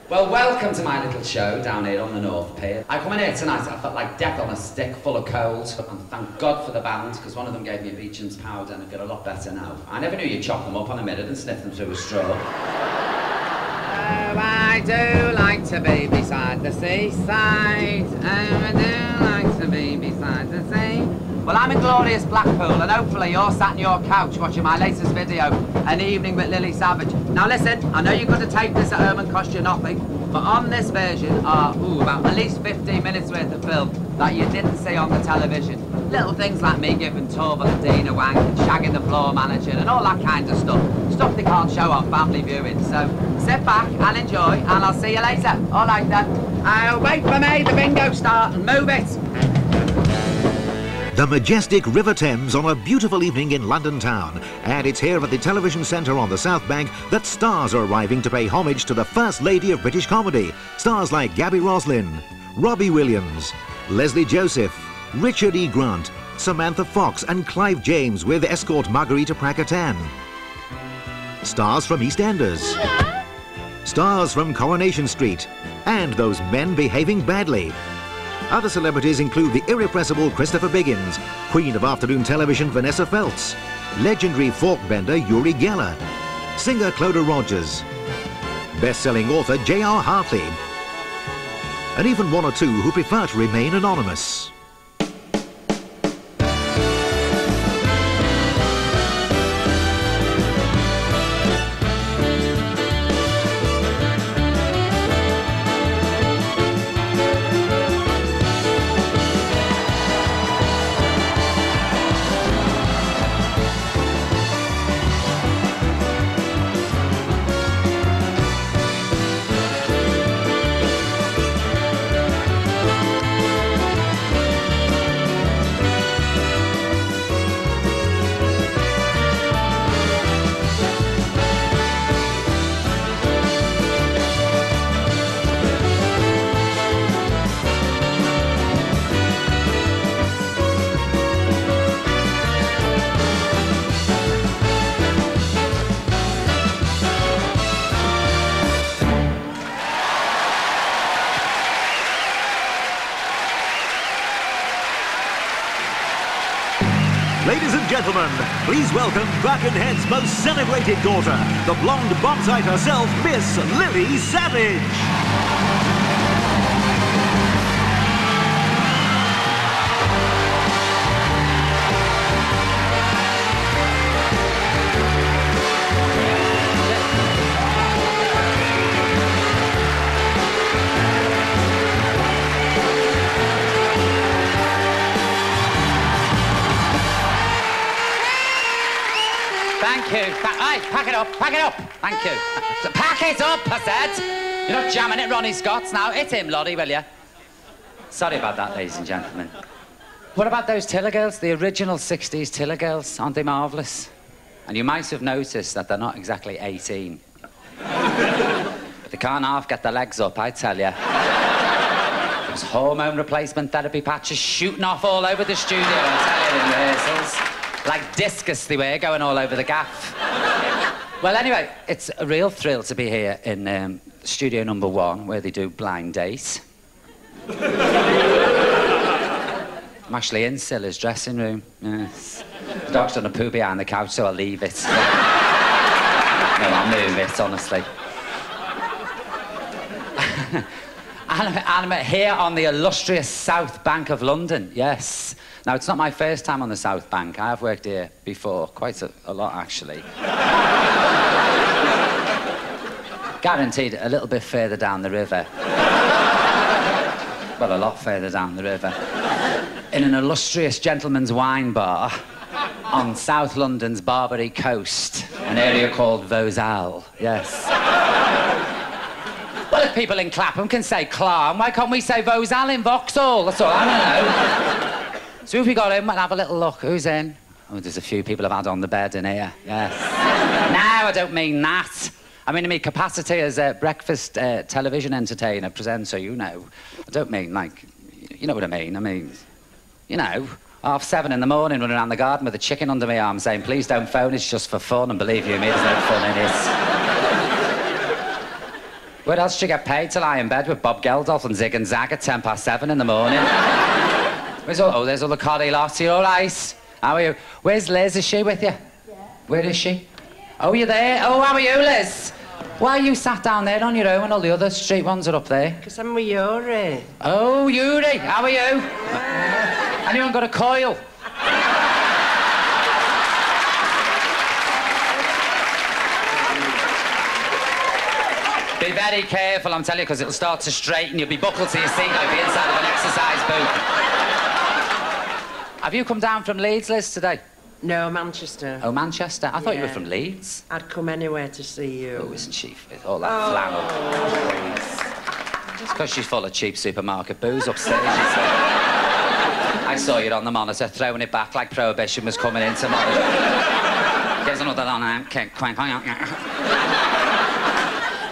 Well, welcome to my little show down here on the North Pier. I come in here tonight, I felt like death on a stick, full of cold, and thank God for the band, because one of them gave me a Beecham's powder and I feel a lot better now. I never knew you'd chop them up on a minute and sniff them through a straw. Oh, I do like to be beside the seaside. Oh, I do like to be beside the sea. Well, I'm in glorious Blackpool, and hopefully you're sat on your couch watching my latest video, An Evening with Lily Savage. Now listen, I know you're going to take this at home and cost you nothing, but on this version are, about at least 15 minutes worth of film that you didn't see on the television. Little things like me giving Torval and Dean a wank, and shagging the floor manager, and all that kind of stuff. Stuff they can't show on family viewing. So sit back and enjoy, and I'll see you later. All right then. Wait for me, the bingo start, and move it. The majestic River Thames on a beautiful evening in London town. And it's here at the Television Centre on the South Bank that stars are arriving to pay homage to the First Lady of British comedy. Stars like Gabby Roslin, Robbie Williams, Leslie Joseph, Richard E. Grant, Samantha Fox and Clive James with escort Margarita Prakatan. Stars from EastEnders. Stars from Coronation Street. And those men behaving badly. Other celebrities include the irrepressible Christopher Biggins, Queen of Afternoon Television Vanessa Feltz, legendary fork bender Uri Geller, singer Clodagh Rogers, best-selling author J.R. Hartley, and even one or two who prefer to remain anonymous. Ladies and gentlemen, please welcome Birkenhead's most celebrated daughter, the blonde bombsite herself, Miss Lily Savage. Thank you. Hey, pack it up, pack it up. Thank you. Pack it up, I said. You're not jamming it, Ronnie Scott's now. Hit him, Lottie, will you? Sorry about that, ladies and gentlemen. What about those Tiller girls? The original 60s Tiller girls, aren't they marvellous? And you might have noticed that they're not exactly 18. But they can't half get their legs up, I tell you. There's hormone replacement therapy patches shooting off all over the studio, I tell you, in rehearsals. Like discus they were, going all over the gaff. Well, anyway, it's a real thrill to be here in studio number 1, where they do blind date. I'm actually in Silla's dressing room, yes. The dog's done a poo behind the couch, so I'll leave it. No, I'll move it, honestly. And I'm here on the illustrious South Bank of London, yes. Now, it's not my first time on the South Bank. I have worked here before, quite a lot, actually. Guaranteed a little bit further down the river. Well, a lot further down the river. In an illustrious gentleman's wine bar on South London's Barbary coast, an area called Vauxhall, yes. Well, if people in Clapham can say Clam, why can't we say Vauxhall in Vauxhall? That's all I want to know. So if we got in, we'll have a little look. Who's in? Oh, there's a few people I've had on the bed in here, yes. No, I don't mean that. I mean, in my capacity as a breakfast television entertainer, presenter, you know. I don't mean, like, you know what I mean? I mean, you know, 7:30 in the morning, running around the garden with a chicken under my arm saying, please don't phone, it's just for fun, and believe you me, there's no fun in it. Where else do you get paid to lie in bed with Bob Geldof and Zig and Zag at 7:10 in the morning? There's all the Coddy lot. You all right? How are you? Where's Liz? Is she with you? Yeah. Where is she? Oh, you're there? Oh, how are you, Liz? Why are you sat down there on your own and all the other street ones are up there? Because I'm with Yuri. Oh, Yuri, how are you? Anyone got a coil? Be very careful, I'm telling you, because it'll start to straighten. You'll be buckled to your seat like the inside of an exercise boot. Have you come down from Leeds, Liz, today? No, Manchester. Oh, Manchester? I thought you were from Leeds. I'd come anywhere to see you. Oh, isn't she fit? All that flannel. Just because she's full of cheap supermarket booze upstairs, you see. I saw you on the monitor, throwing it back like Prohibition was coming in tomorrow. Here's another on and quank.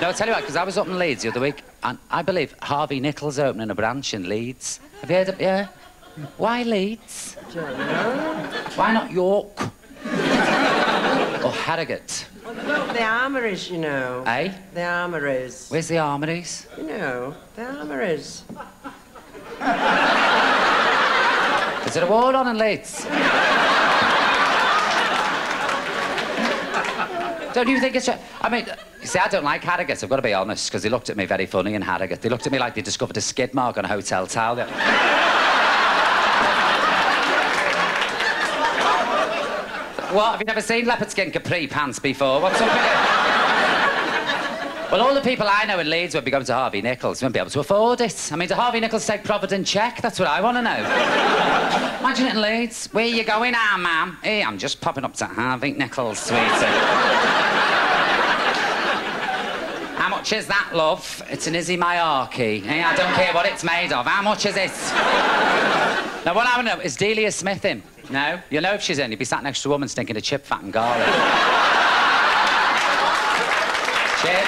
No, I'll tell you what, because I was up in Leeds the other week, and I believe Harvey Nichols are opening a branch in Leeds. Have you heard of it? Yeah? Why Leeds? I don't know. Why not York? Or Harrogate? Well, the Armouries, you know. Eh? The Armouries. Where's the Armouries? You know, the Armouries. Is there a war on in Leeds? Don't you think it's... I mean, you see, I don't like Harrogate, I've got to be honest, because they looked at me very funny in Harrogate. They looked at me like they discovered a skid mark on a hotel towel. What, have you never seen leopard skin capri pants before? What's up with it? Well, all the people I know in Leeds would be going to Harvey Nichols, wouldn't be able to afford it. I mean, do Harvey Nichols take Provident check? That's what I want to know. Imagine it in Leeds. Where you going now, ma'am? Hey, I'm just popping up to Harvey Nichols, sweetie. How much is that, love? It's an Izzy Myarkey. Hey, I don't care what it's made of. How much is it? Now, what I want to know, is Delia Smith in? No? You'll know if she's in. You'd be sat next to a woman stinking of chip fat and garlic. Chip.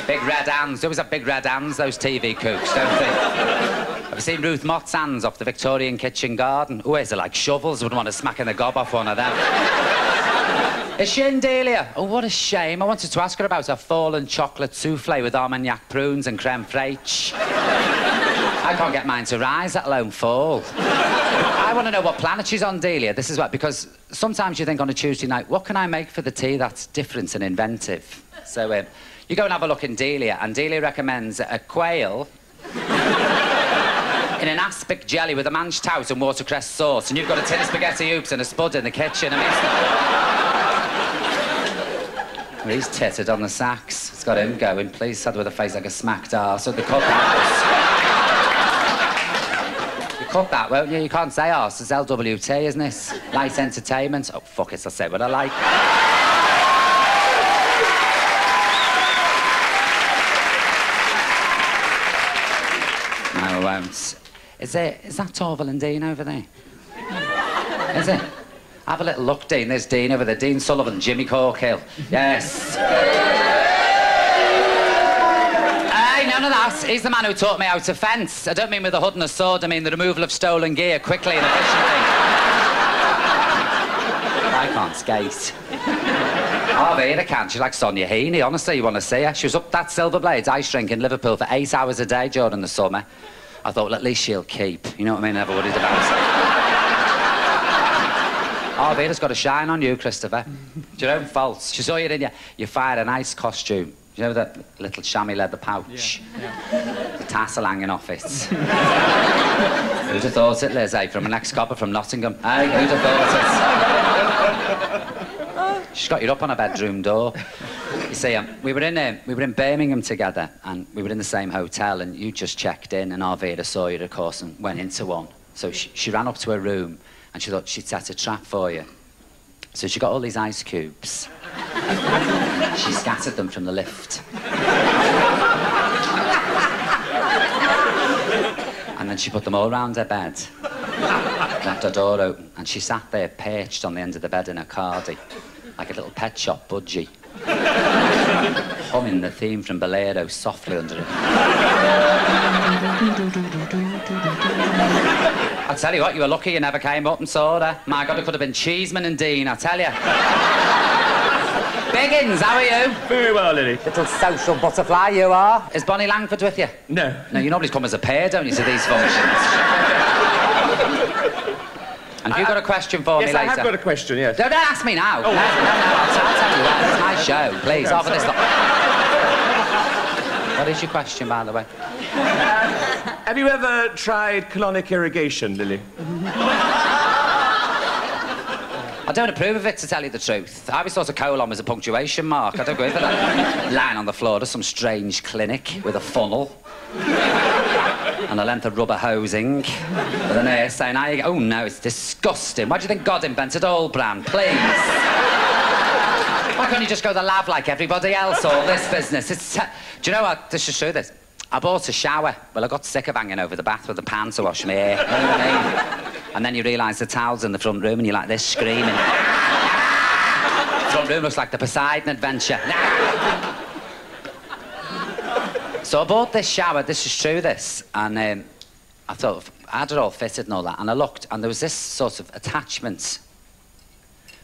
Big red hands. They always have big red hands, those TV cooks, don't they? Have you seen Ruth Mott's hands off the Victorian kitchen garden? Oh, is it like shovels? Wouldn't want to smack in the gob off one of them. Is she in, Delia? Oh, what a shame. I wanted to ask her about her fallen chocolate souffle with Armagnac prunes and creme fraiche. I can't get mine to rise, let alone fall. I want to know what planet she's on, Delia. This is what, because sometimes you think on a Tuesday night, what can I make for the tea that's different and inventive? So, you go and have a look in Delia, and Delia recommends a quail in an aspic jelly with a manch tout and watercress sauce, and you've got a tin of spaghetti hoops and a spud in the kitchen. I mean, well, he's tittered on the sax. It's got him going. Please, said with a face like a smacked arse. So the cut that. You cut that, won't you? You can't say arse. It's LWT, isn't it? Light entertainment. Oh, fuck it. I'll say what I like. No, I won't. Is that Torval and Dean over there? Is it? Have a little look, Dean. There's Dean over there. Dean Sullivan, Jimmy Corkhill. Yes. Hey, none of that. He's the man who taught me how to fence. I don't mean with a hood and a sword. I mean the removal of stolen gear quickly and efficiently. I can't skate. Oh, Vera can. She's like Sonia Heaney. Honestly, you want to see her? She was up that Silver Blades ice rink in Liverpool for 8 hours a day during the summer. I thought, well, at least she'll keep. You know what I mean? Never worried about it. Oh, Vera's got a shine on you, Christopher. It's your own fault. She saw you in your fire and ice costume. You know that little chamois leather pouch? Yeah. The tassel hanging off it. Who'd have thought it, Liz, eh? From an ex-copper from Nottingham. Hey, who'd have thought it? She's got you up on her bedroom door. You see, we were in Birmingham together, and we were in the same hotel, and you just checked in, and our Vera saw you, of course, and went into one. So she ran up to her room, and she thought she'd set a trap for you. So she got all these ice cubes. She scattered them from the lift. And then she put them all round her bed. Left her door open, and she sat there perched on the end of the bed in her cardi, like a little pet shop budgie, humming the theme from Bolero softly under it. I tell you what, you were lucky you never came up and saw her. My God, it could have been Cheeseman and Dean, I tell you. Biggins, how are you? Very well, Lily. Little social butterfly you are. Is Bonnie Langford with you? No. No, you normally come as a pair, don't you, to these functions? And have you got a question for me later? Yes, I have got a question, yes. Don't ask me now. Oh. No, I'll tell you that. It's my show. Please, Okay, offer this. What is your question, by the way? Have you ever tried colonic irrigation, Lily? I don't approve of it, to tell you the truth. I always thought a colon was a punctuation mark. I don't go in for that. Lying on the floor of some strange clinic with a funnel and a length of rubber hosing with a nurse saying, oh no, it's disgusting. Why do you think God invented oil brand, please? Why can't you just go to the lab like everybody else, all this business? Do you know what? This is true, this. I bought a shower. Well, I got sick of hanging over the bath with a pan to wash my hair. You know what I mean? And then you realise the towel's in the front room and you're like this, screaming. Front room looks like the Poseidon Adventure. So I bought this shower, this is true, this. And I thought, I had it all fitted and all that. And I looked, and there was this sort of attachment.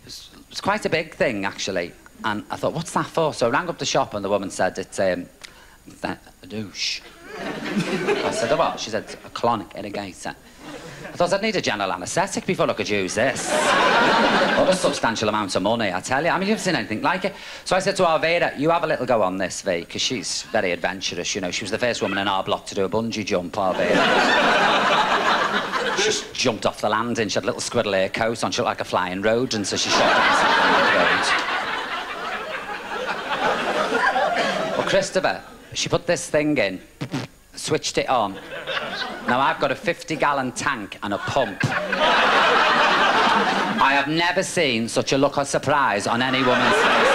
It was quite a big thing, actually. And I thought, what's that for? So I rang up the shop and the woman said, it's a douche. I said, oh, what? She said, a colonic irrigator. I thought I'd need a general anaesthetic before I could use this. What a substantial amount of money, I tell you. I mean, you've seen anything like it. So I said to Arvira, you have a little go on this, V, because she's very adventurous, you know. She was the first woman in our block to do a bungee jump, Arvira. She just jumped off the landing. She had a little squirrel hair coat on. She looked like a flying rodent, so she shot down something on the road. Well, Christopher, she put this thing in, switched it on. Now, I've got a 50-gallon tank and a pump. I have never seen such a look of surprise on any woman's face.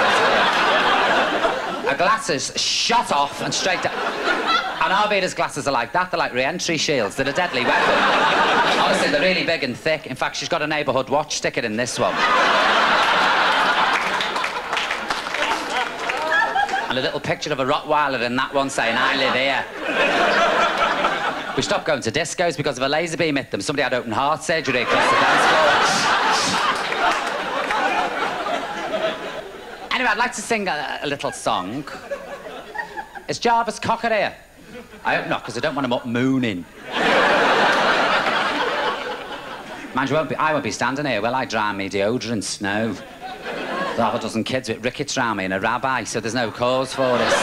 Her glasses shot off and straight down. And Arvira's glasses are like that. They're like re-entry shields. They're a deadly weapon. Honestly, they're really big and thick. In fact, she's got a neighbourhood watch sticker in this one. And a little picture of a Rottweiler in that one saying, I live here. We stopped going to discos because of a laser beam hit them. Somebody had open heart surgery across the dance floor. Anyway, I'd like to sing a little song. Is Jarvis Cocker here? I hope not, because I don't want him up mooning. Mind you, I won't be standing here, will I, drying me deodorants? No. There's half a dozen kids with rickets round me and a rabbi, so there's no cause for this.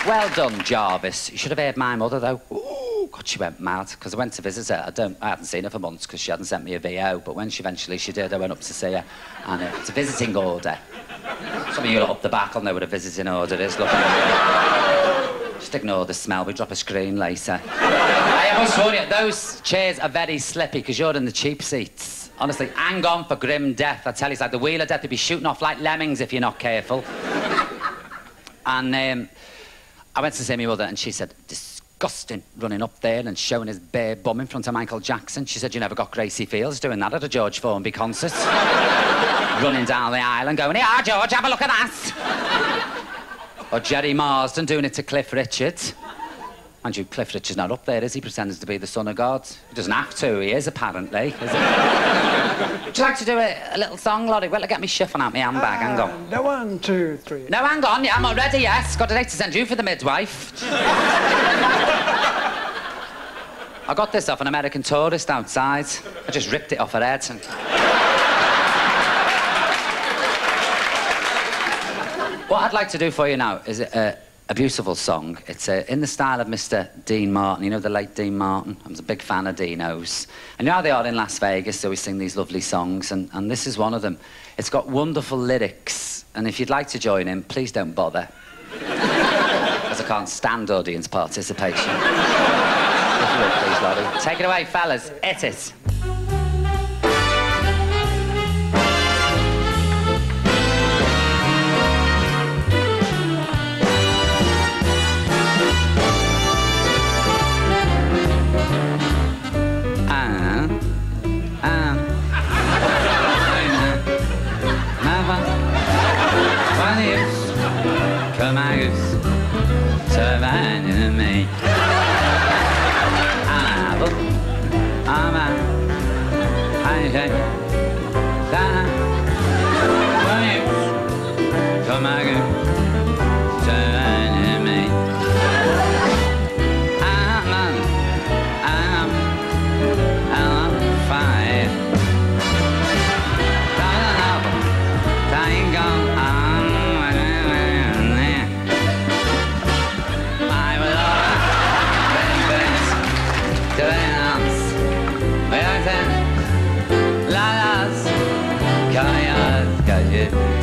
Well done, Jarvis. You should have heard my mother, though. Ooh, God, she went mad, because I went to visit her. I hadn't seen her for months, because she hadn't sent me a VO, but when she eventually did, I went up to see her, and it's a visiting order. Some of you lot up the back will know what a visiting order is. Look at it. Just ignore the smell. We drop a screen later. I must warn you, those chairs are very slippy, because you're in the cheap seats. Honestly, hang on for grim death. I tell you, it's like the wheel of death. They'll be shooting off like lemmings if you're not careful. And I went to see my mother and she said, disgusting, running up there and showing his bare bum in front of Michael Jackson. She said, you never got Gracie Fields doing that at a George Formby concert. Running down the aisle and going, here, George, have a look at that. Or Jerry Marsden doing it to Cliff Richard. And you, Cliff Richard's not up there, is he? Pretends to be the son of God. He doesn't have to, he is, apparently. Is he? Would you like to do a little song, Lottie? Well, get me shuffling out my handbag, hang on. No, 1, 2, 3. No, hang on, yeah, I'm not ready, yes. Got a date to send you for the midwife. I got this off an American tourist outside. I just ripped it off her head and... What I'd like to do for you now is a beautiful song. It's in the style of Mr. Dean Martin. You know the late Dean Martin? I was a big fan of Dino's. And you know how they are in Las Vegas, so we sing these lovely songs, and this is one of them. It's got wonderful lyrics, and if you'd like to join in, please don't bother. Because I can't stand audience participation. If you would, please, Lottie. Take it away, fellas. Hit it. Come out to me. I'm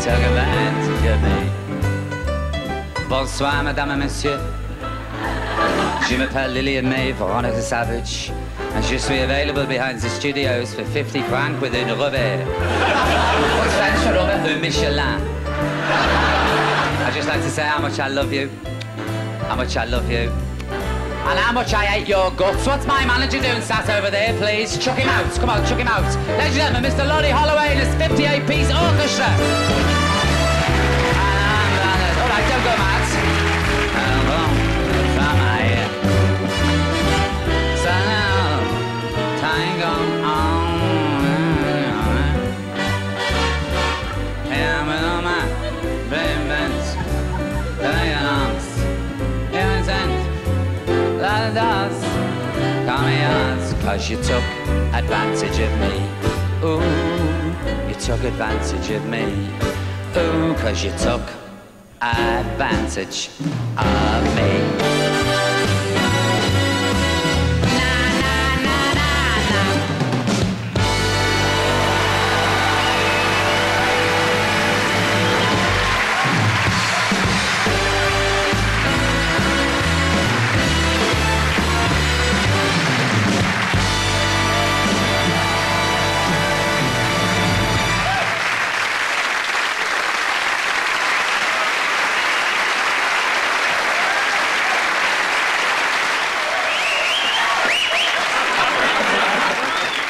Took advantage of me. Bonsoir, mesdames et messieurs. Je m'appelle Lillian May, Veronica Savage, and je suis available behind the studios for 50 francs with une revers. What's French for rubber? Un Michelin. I'd just like to say how much I love you, how much I love you, and how much I hate your guts. What's my manager doing sat over there, please? Chuck him out. Come on, chuck him out. Ladies and gentlemen, Mr. Lottie Holloway and his 58-piece orchestra. All right, don't go mad. From my ear. So now, time gone on. Yeah, with all my brain bends, dying arms, innocent. That does call me yours, 'cause you took advantage of me. Ooh, you took advantage of me. Ooh, 'cause you took advantage of me.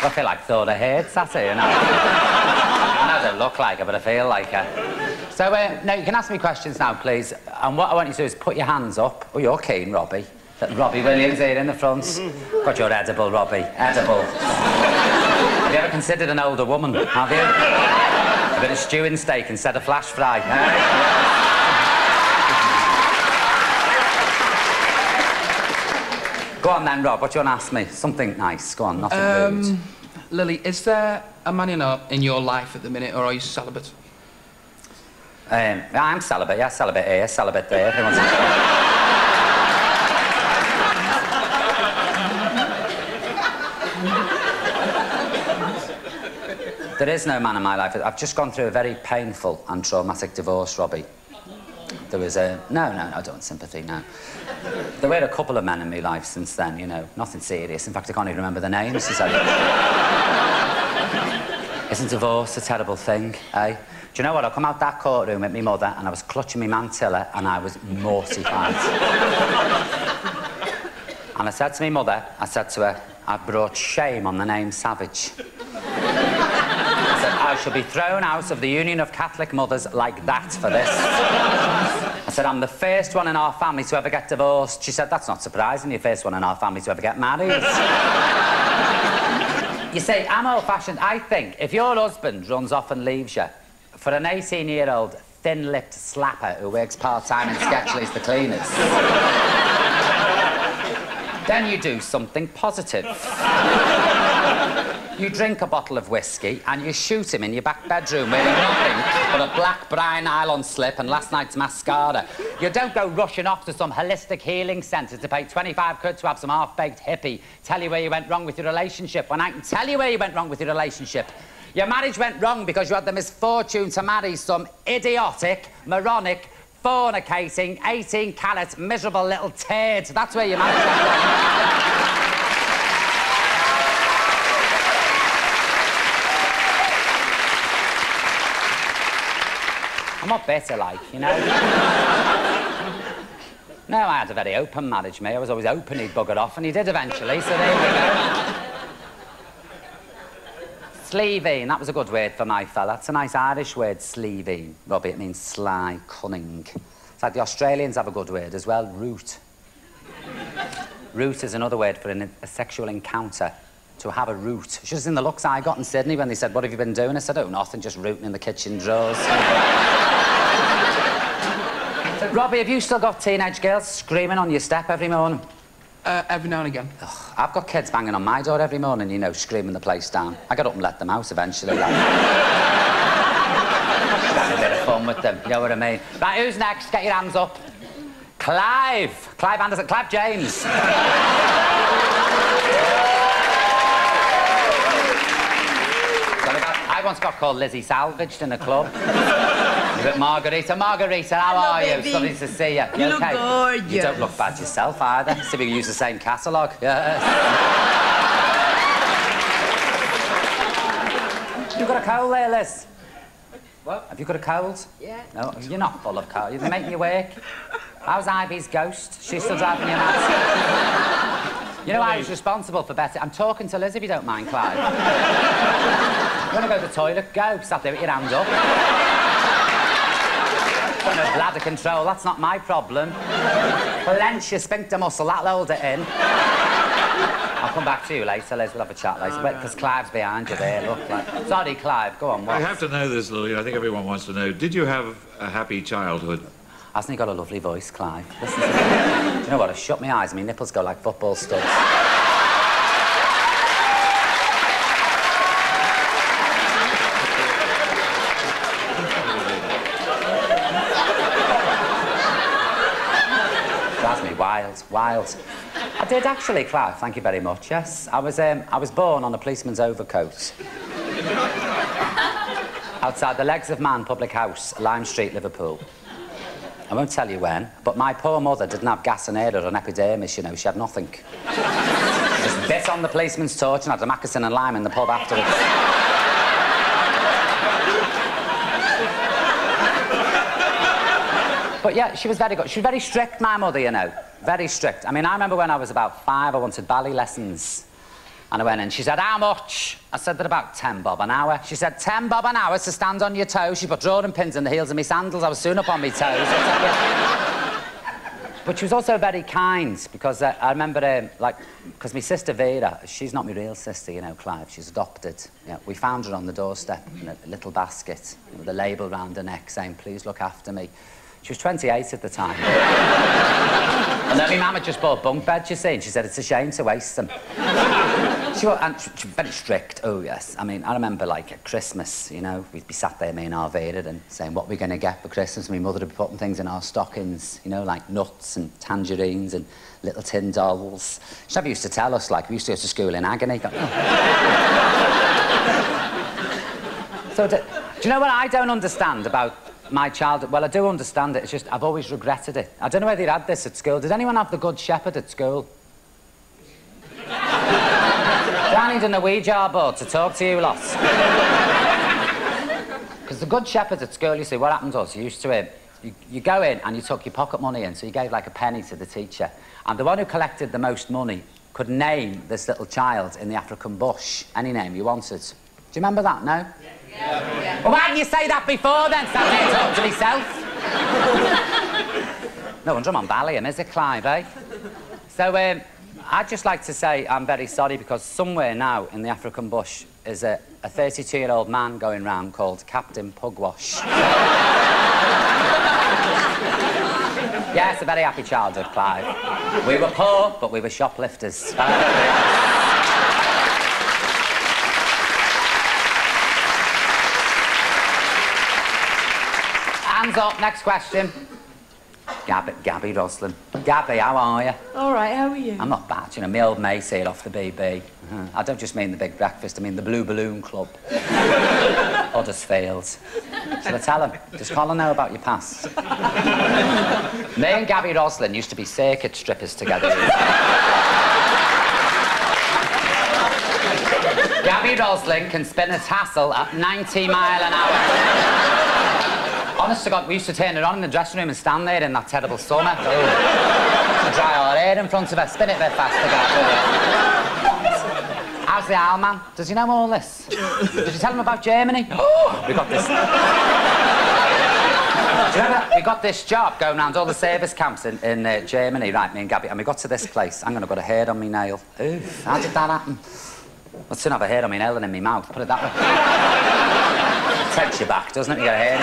I feel like Thor Head sat here, you know. I don't look like her, but I feel like her. So, now, you can ask me questions now, please. And what I want you to do is put your hands up. Oh, you're keen, Robbie. Robbie Williams here in the front. God, you're edible, Robbie. Edible. Have you ever considered an older woman, have you? A bit of stewing steak instead of flash fry, eh? Go on then, Rob, what do you want to ask me? Something nice, go on, nothing rude. Lily, is there a man in your life at the minute, or are you celibate? I'm celibate, yeah, celibate here, celibate there. There is no man in my life. I've just gone through a very painful and traumatic divorce, Robbie. There was a... No, I don't want sympathy, no. There were a couple of men in my life since then, you know, nothing serious. In fact, I can't even remember the names. Isn't divorce a terrible thing, eh? Do you know what? I come out that courtroom with my mother and I was clutching my mantilla and I was mortified. And I said to my mother, I said to her, I've brought shame on the name Savage. I said, I shall be thrown out of the Union of Catholic Mothers like that for this. I said, I'm the first one in our family to ever get divorced. She said, that's not surprising, you're the first one in our family to ever get married. You see, I'm old-fashioned. I think if your husband runs off and leaves you, for an 18-year-old thin-lipped slapper who works part-time in Sketchley's the cleaners, then you do something positive. You drink a bottle of whiskey and you shoot him in your back bedroom wearing nothing but a black brown nylon slip and last night's mascara. You don't go rushing off to some holistic healing centre to pay 25 quid to have some half-baked hippie tell you where you went wrong with your relationship, when I can tell you where you went wrong with your relationship. Your marriage went wrong because you had the misfortune to marry some idiotic, moronic, fornicating, 18-carat, miserable little turd. That's where your marriage went wrong. I'm not bitter, like, you know. No, I had a very open marriage, me. I was always hoping he'd bugger off, and he did eventually, so there we go. Sleevine, that was a good word for my fella. It's a nice Irish word, sleevine. Robbie, it means sly, cunning. It's like the Australians have a good word as well, root. Root is another word for a sexual encounter to have a root. She was in the looks I got in Sydney when they said, what have you been doing? I said, oh, nothing, just rooting in the kitchen drawers. So, Robbie, have you still got teenage girls screaming on your step every morning? Every now and again. Ugh, I've got kids banging on my door every morning, you know, screaming the place down. I get up and let them out eventually. Like. Having a bit of fun with them, you know what I mean? Right, who's next? Get your hands up. Clive. Clive Anderson. Clive James. I once got called Lizzie Salvaged in a club. But Margarita, how are you? It's lovely to see you. You look okay? gorgeous. You don't look bad yourself either. See if we can use the same catalogue. Yes. You got a cold there, Liz? What? Have you got a cold? Yeah. No, you're not full of cold. They make you work. How's Ivy's ghost? She's still driving you mad. You know I was responsible for Betty. I'm talking to Liz if you don't mind, Clive. You want to go to the toilet? Go. Stop there with your hand up. Got no bladder control, that's not my problem. Clench your sphincter muscle, that'll hold it in. I'll come back to you later, Liz, we'll have a chat later. Because Clive's behind you there, look. Like... Sorry, Clive, go on, what? I have to know this, Lily. I think everyone wants to know. Did you have a happy childhood? Hasn't he got a lovely voice, Clive? Listen to me. Do you know what? I shut my eyes and my nipples go like football studs. Drives me wild. I did actually, Clive, thank you very much, yes. I was born on a policeman's overcoat. Outside the Legs of Man public house, Lime Street, Liverpool. I won't tell you when, but my poor mother didn't have gas and air or an epidermis, you know, she had nothing. Just bit on the policeman's torch and had a moccasin and lime in the pub afterwards. But yeah, she was very good. She was very strict, my mother, you know. Very strict. I mean, I remember when I was about 5, I wanted ballet lessons. And I went in, she said, how much? I said, they're about 10 bob an hour. She said, 10 bob an hour to stand on your toes. She put drawing pins in the heels of my sandals. I was soon up on my toes. But she was also very kind, because I remember, because my sister Vera, she's not my real sister, you know, Clive, she's adopted. You know, we found her on the doorstep in a little basket, with a label round her neck saying, please look after me. She was 28 at the time. And then my mum had just bought bunk beds, you see, and she said, it's a shame to waste them. She was very strict, oh yes. I mean, I remember, like, at Christmas, you know, we'd be sat there, me and Arvada, and saying, what are we going to get for Christmas? And my mother would be putting things in our stockings, you know, like nuts and tangerines and little tin dolls. She never used to tell us, like, we used to go to school in agony. So, do you know what I don't understand about my childhood? Well, I do understand it, it's just I've always regretted it. I don't know whether you had this at school. Did anyone have the Good Shepherd at school? I need a Ouija board to talk to you lots. Because the Good Shepherd at school, you see, what happened was, you go in and you took your pocket money in, so you gave like a penny to the teacher, and the one who collected the most money could name this little child in the African bush, any name you wanted. Do you remember that, no? Yeah. Well, why didn't you say that before then? Stand there and talk to myself. No wonder I'm on Ballium, is it, Clive, eh? So, I'd just like to say I'm very sorry, because somewhere now in the African bush is a 32-year-old man going round called Captain Pugwash. Yeah, it's a very happy childhood, Clive. We were poor, but we were shoplifters. Hands up, next question. Gabby Roslin. Gabby, how are you? All right, how are you? I'm not bad, you know, my old mate here off the BB. I don't just mean the Big Breakfast, I mean the Blue Balloon Club. Huddersfield. Shall I tell him? Does Colin know about your past? Me and Gabby Roslin used to be circuit strippers together. Gabby Roslin can spin a tassel at 90 miles an hour. Honest to God, we used to turn it on in the dressing room and stand there in that terrible summer. To dry our hair in front of her, spin it a bit faster, Gabby. How's the owl man? Does he know all this? Did you tell him about Germany? Oh, we got this. Do you remember, we got this job going around all the service camps in Germany, right, me and Gabby, and we got to this place. I'm going to put a hair on my nail. Oof, how did that happen? I'd soon have a hair on my nail and in my mouth, put it that way. It takes you back, doesn't it? You get a hair in.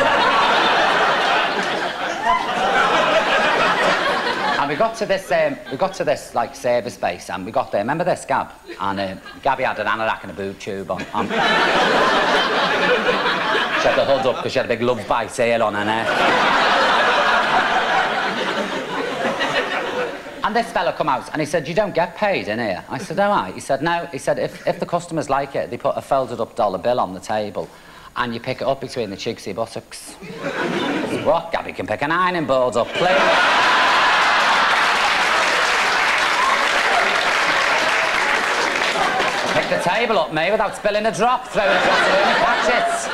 And we got to this, like, service base, and we got there. Remember this, Gab? And Gabby had an anorak and a boob tube on. She had the hood up because she had a big love bite here on her neck. And this fella come out and he said, "You don't get paid in here." I said, "Oh, right." He said, "No." He said, if the customers like it, they put a folded up dollar bill on the table and you pick it up between the cheeks of your buttocks. I said, "What? Gabby can pick an ironing board up, please." Pick the table up, me, without spilling a drop, throw it across the room and catch it.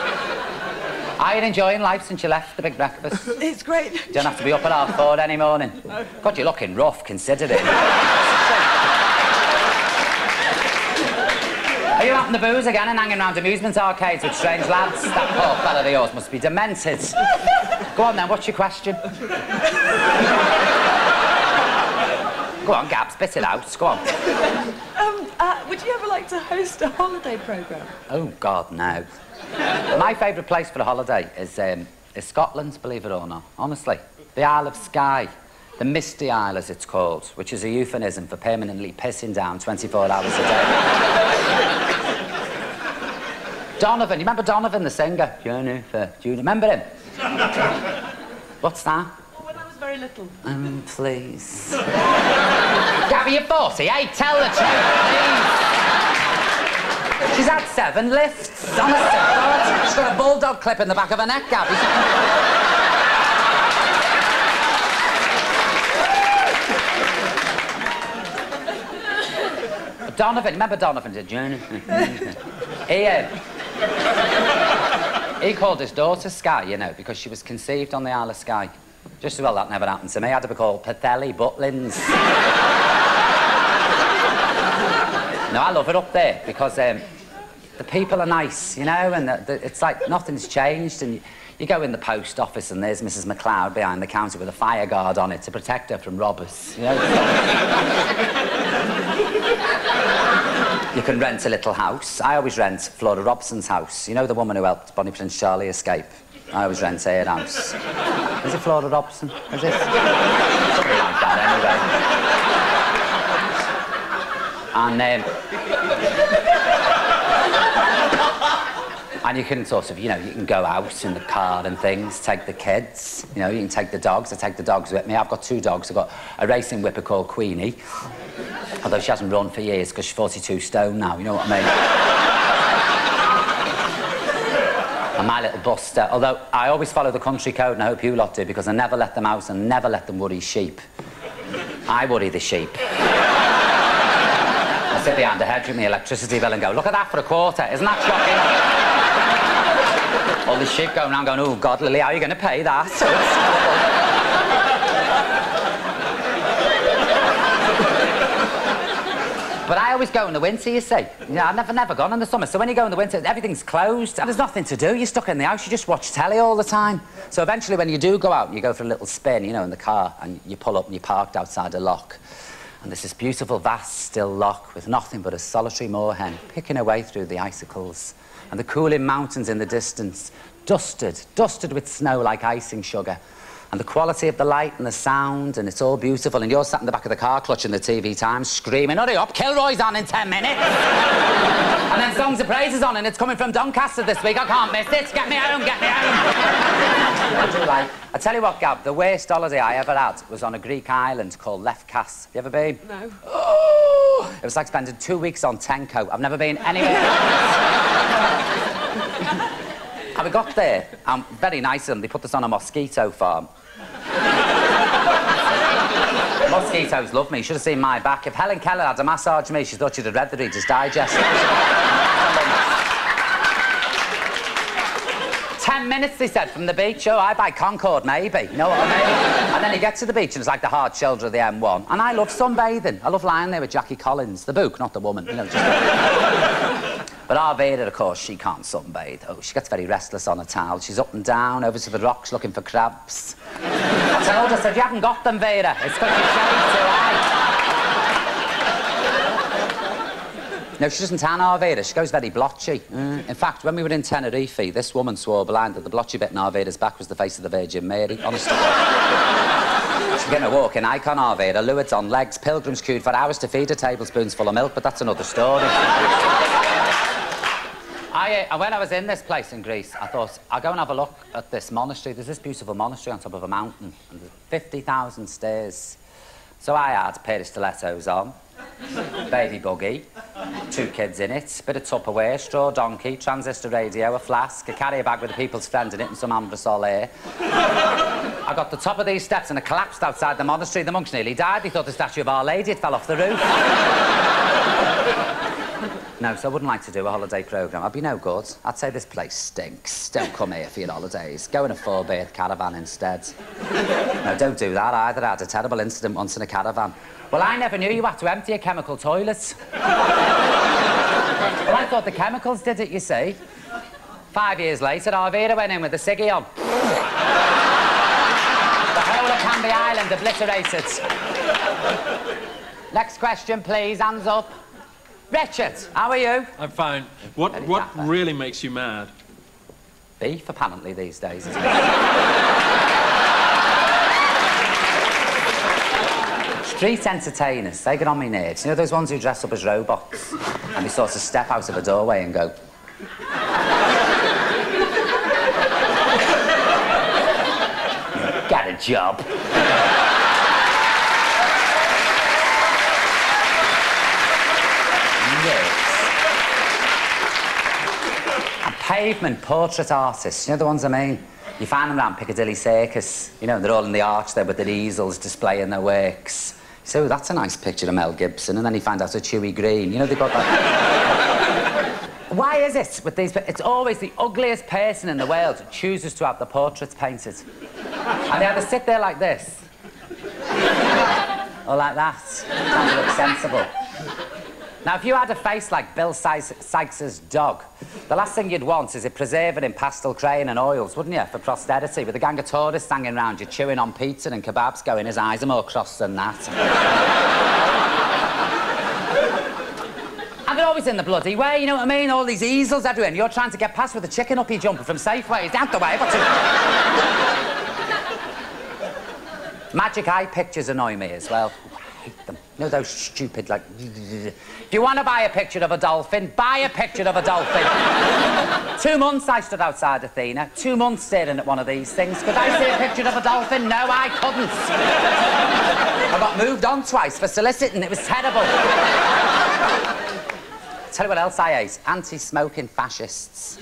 Are you enjoying life since you left the big breakfast? It's great. You don't have to be up at 4:30 any morning. No. God, you're looking rough, considering. Are you out in the booze again and hanging around amusement arcades with strange lads? That poor fella of yours must be demented. Go on then, what's your question? Go on, Gab, spit it out. Go on. Would you ever like to host a holiday programme? Oh, God, no. My favourite place for a holiday is Scotland, believe it or not. Honestly. The Isle of Skye. The Misty Isle, as it's called, which is a euphemism for permanently pissing down 24 hours a day. Donovan, you remember Donovan, the singer? Jennifer, do you remember him? What's that? When I was very little. Please. Gabby, you're 48. Tell the truth, please. She's had 7 lifts. Honest to God. She's got a bulldog clip in the back of her neck, Gabby. Donovan, remember Donovan? He called his daughter Skye, you know, because she was conceived on the Isle of Skye. Just as well that never happened to me. I had to be called Pathelli Butlins. No, I love it up there because the people are nice, you know, and it's like nothing's changed. And you go in the post office and there's Mrs. McLeod behind the counter with a fire guard on it to protect her from robbers, you know. You can rent a little house. I always rent Flora Robson's house. You know the woman who helped Bonnie Prince Charlie escape? I always rent her house. Is it Flora Robson? Is it? Something like that, anyway. And you can sort of, you know, you can go out in the car and things, take the kids, you know, you can take the dogs. I take the dogs with me. I've got 2 dogs. I've got a racing whipper called Queenie, although she hasn't run for years because she's 42 stone now, you know what I mean? And my little Buster, although I always follow the country code, and I hope you lot do, because I never let them out and never let them worry sheep. I worry the sheep. I sit behind the hedge with my electricity bill and go, "Look at that for a quarter, isn't that shocking?" All the sheep going around going, "Oh, God, Lily, how are you going to pay that?" So it's But I always go in the winter, you see. You know, I've never gone in the summer. So when you go in the winter, everything's closed. And there's nothing to do. You're stuck in the house. You just watch telly all the time. So eventually, when you do go out, you go for a little spin, you know, in the car, and you pull up and you're parked outside a lock. And there's this beautiful, vast, still lock with nothing but a solitary moorhen picking away through the icicles. And the cooling mountains in the distance, dusted with snow like icing sugar. And the quality of the light and the sound, and it's all beautiful. And you're sat in the back of the car clutching the TV Times, screaming, "Hurry up, Kilroy's on in 10 minutes!" And then Songs of Praise is on, and it's coming from Doncaster this week. I can't miss it. Get me home, get me home. I do like. I tell you what, Gab, the worst holiday I ever had was on a Greek island called Lefkas. Have you ever been? No. Oh, it was like spending 2 weeks on Tenko. I've never been anywhere else. And we got there, and very nice of them, they put us on a mosquito farm. Mosquitoes love me. You should have seen my back. If Helen Keller had to massage me, she thought she'd have read the Reader's Digest. 10 minutes, they said, from the beach. Oh, I buy Concord, maybe. You know what I mean? And then you get to the beach, and it's like the hard shoulder of the M1. And I love sunbathing. I love lying there with Jackie Collins. The book, not the woman. You know, just... But our Vera, of course, she can't sunbathe. Oh, she gets very restless on a towel. She's up and down, over to the rocks, looking for crabs. I told her, I said, "You haven't got them, Vera. It's because you're shaved too high." No, she doesn't tan Arvida. She goes very blotchy. In fact, when we were in Tenerife, this woman swore blind that the blotchy bit in Arvida's back was the face of the Virgin Mary. Honestly. She's getting a walking icon, Arvida. Luids on legs. Pilgrims queued for hours to feed her tablespoons full of milk, but that's another story. When I was in this place in Greece, I thought, I'll go and have a look at this monastery. There's this beautiful monastery on top of a mountain, and there's 50,000 stairs. So I had a pair of stilettos on, baby buggy, 2 kids in it, bit of Tupperware, straw donkey, transistor radio, a flask, a carrier bag with a people's friend in it and some Ambrosol air. I got to the top of these steps and I collapsed outside the monastery. The monks nearly died. They thought the statue of Our Lady had fell off the roof. No, so I wouldn't like to do a holiday programme. I'd be no good. I'd say this place stinks. Don't come here for your holidays. Go in a 4-berth caravan instead. No, don't do that either. I had a terrible incident once in a caravan. Well, I never knew you had to empty a chemical toilet. Well, I thought the chemicals did it, you see. 5 years later, Arvida went in with the ciggy on. The whole of Canby Island obliterated. Next question, please. Hands up. Richard, how are you? I'm fine. What really makes you mad? Beef, apparently, these days, isn't it? Street entertainers, they get on me nerves. You know those ones who dress up as robots? And they sort of step out of a doorway and go... Get a job. Pavement portrait artists, you know the ones I mean? You find them around Piccadilly Circus, you know, they're all in the arch there with their easels displaying their works. So that's a nice picture of Mel Gibson, and then you find out it's Chewy Green, you know, they've got that... Why is it with these... It's always the ugliest person in the world who chooses to have the portraits painted. And they either sit there like this, or like that, trying to look sensible. Now, if you had a face like Bill Sykes's dog, the last thing you'd want is it preserving in pastel crayon and oils, wouldn't you, for posterity, with a gang of tourists hanging around you, chewing on pizza and kebabs, going, his eyes are more crossed than that. And they're always in the bloody way, you know what I mean? All these easels everywhere, and you're trying to get past with a chicken uppy jumper from Safeway. He's out the way, what's it? Magic eye pictures annoy me as well. I hate them. You know those stupid, like... If you want to buy a picture of a dolphin, buy a picture of a dolphin. 2 months I stood outside Athena, 2 months staring at one of these things. Could I see a picture of a dolphin? No, I couldn't. I got moved on twice for soliciting. It was terrible. Tell you what else I hate. Anti-smoking fascists.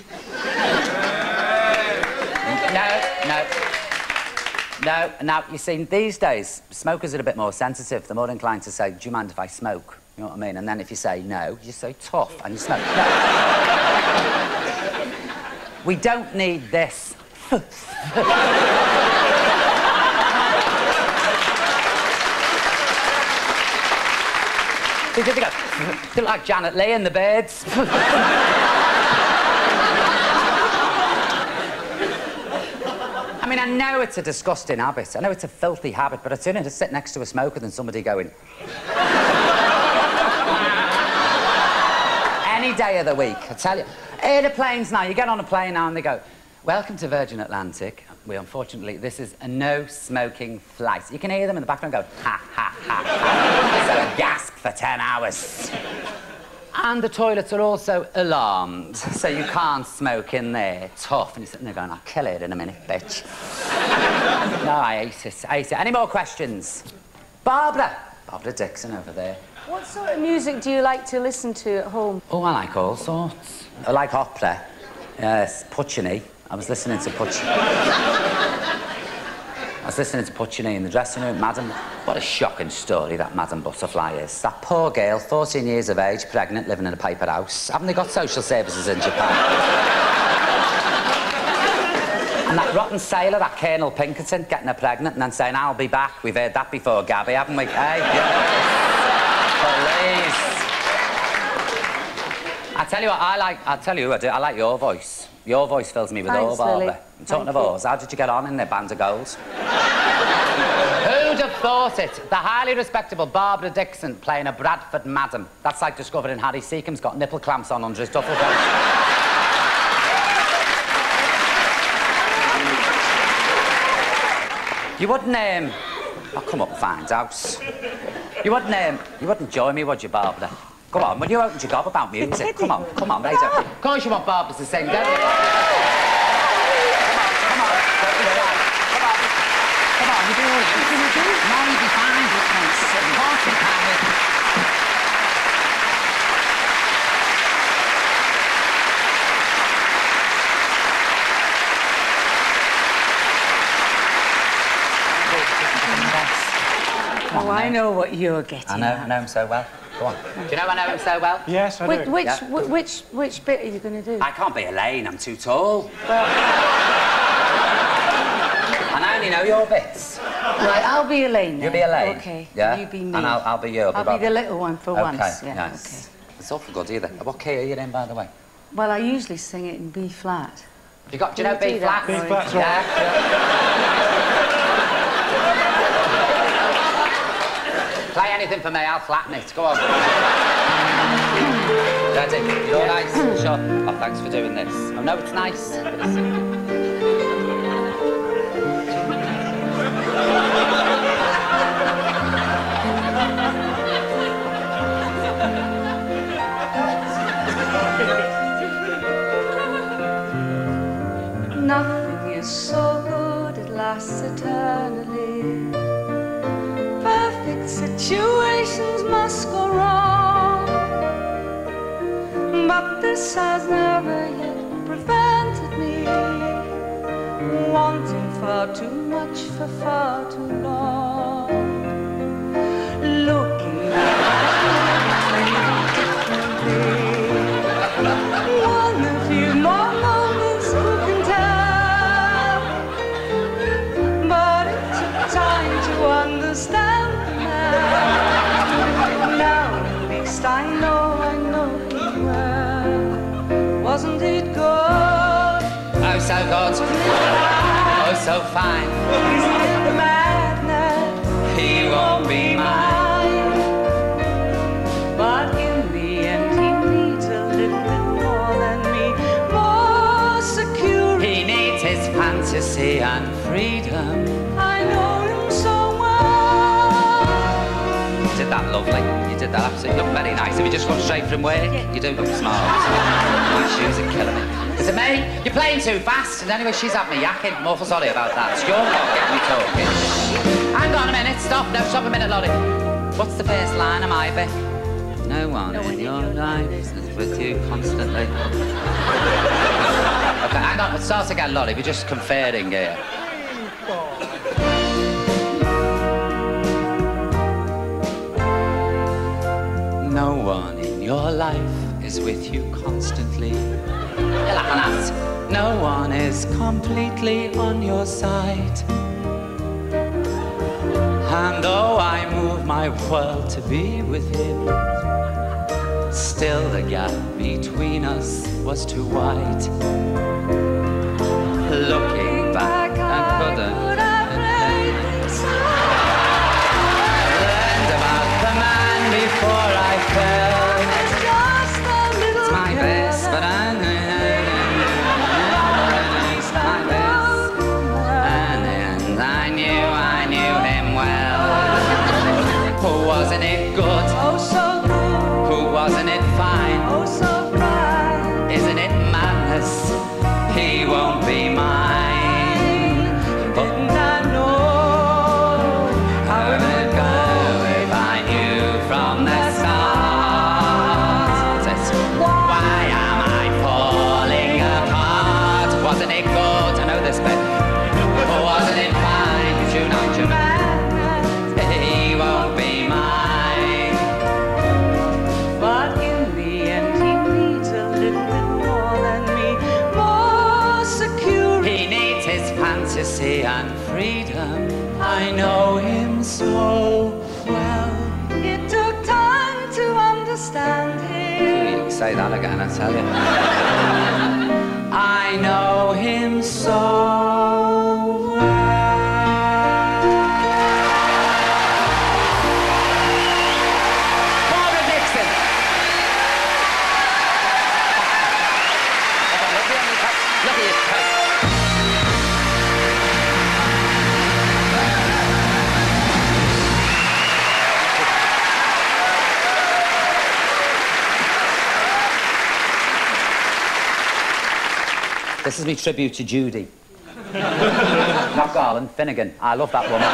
No, now, you see, these days, smokers are a bit more sensitive. They're more inclined to say, do you mind if I smoke? You know what I mean? And then if you say no, you say tough and you smoke. No. We don't need this. Did you go, like Janet Leigh and the Birds? I mean, I know it's a disgusting habit. I know it's a filthy habit, but I'd sooner to sit next to a smoker than somebody going... Any day of the week, I tell you. Aeroplanes now, you get on a plane now and they go, welcome to Virgin Atlantic. We, unfortunately, this is a no-smoking flight. You can hear them in the background go, ha, ha, ha, ha. So gasp for 10 hours. And the toilets are also alarmed, so you can't smoke in there. Tough. And you're sitting there going, I'll kill it in a minute, bitch. No, I hate it. I hate it. Any more questions? Barbara Dickson over there. What sort of music do you like to listen to at home? Oh, I like all sorts. I like opera. Yes, Puccini. I was listening to Puccini in the dressing room. Madam, what a shocking story that Madam Butterfly is. That poor girl, 14 years of age, pregnant, living in a paper house. Haven't they got social services in Japan? And that rotten sailor, that Colonel Pinkerton, getting her pregnant and then saying, I'll be back. We've heard that before, Gabby, haven't we? Hey, police. I tell you what I like. I'll tell you who I do. I like your voice. Your voice fills me with awe, Barbara. I'm talking of oars. How did you get on in the Band of Gold? Who Who'd have thought it? The highly respectable Barbara Dickson playing a Bradford madam. That's like discovering Harry Seacombe's got nipple clamps on under his duffel coat. You wouldn't, I'll come up and find out. You wouldn't join me, would you, Barbara? Come on, will you open your gob about music? Come on, later. Of course you want Barbara to sing, don't you? Come on, don't be shy. Come on, you do all you can do. No, you'll be fine, just don't sit. Of course you can. Oh, I know what you're getting I know him so well. Go on. Do you know I know him so well? Yes, I do. Which bit are you going to do? I can't be Elaine, I'm too tall. Well, and I only know your bits. right, I'll be Elaine then. You'll be Elaine? OK. Yeah? You be me. And I'll be you. I'll be the little one for once. OK, Yeah, nice. OK. It's awful good, either. What key are you in, by the way? Well, I usually sing it in B flat. Do you know Can you B do that, flat? Roy? B flat's Play anything for me, I'll flatten it. Go on. Ready? You're nice? Sure. Oh, thanks for doing this. Oh, no, it's nice. Nothing is so good, it lasts eternally. Perfect situations must go wrong, but this has never yet prevented me wanting far too much for far too long. Looking back differently, one of you more moments who can tell, but it took time to understand the man. Now at least I know him well. Wasn't it good? Oh, so good. Oh, so fine. Isn't it madness? He won't be mine. But in the end he needs a little bit more than me. More security. He needs his fantasy and freedom. I know him so well. You did that lovely. You did that absolutely. You look very nice. Have you just come straight from work? You do look smart. My shoes are killing me. Is it me? You're playing too fast. And anyway, she's had me yakking. I'm awful sorry about that. It's your fault getting me talking. Hang on a minute. Stop. No, stop a minute, Lottie. What's the first line of my bit? No one in your life is with you constantly. OK, hang on. Let's start again, Lottie. We're just conferring here. No one in your life is with you constantly. You're laughing at. No one is completely on your side. And though I move my world to be with him, still the gap between us was too wide. Looking back, I couldn't. Learned about the man before I fell. It's my best, but I know. It's my best. And I knew him well. Wasn't it good? Oh, so good. Wasn't it fine? Oh, so fine. Isn't it madness? He won't be mine. Didn't I know how it would go if I knew from the start? Why am I falling apart? Wasn't it good? I know this bit. Wasn't it fine? Tune on, tune. He won't be mine. But in the end he needs a little bit more than me. More security. He needs his fantasy and freedom. I know him so well. It took time to understand him. You can say that again, I tell you. I know him so well. This is my tribute to Judy. Not Garland, Finnegan. I love that woman. Love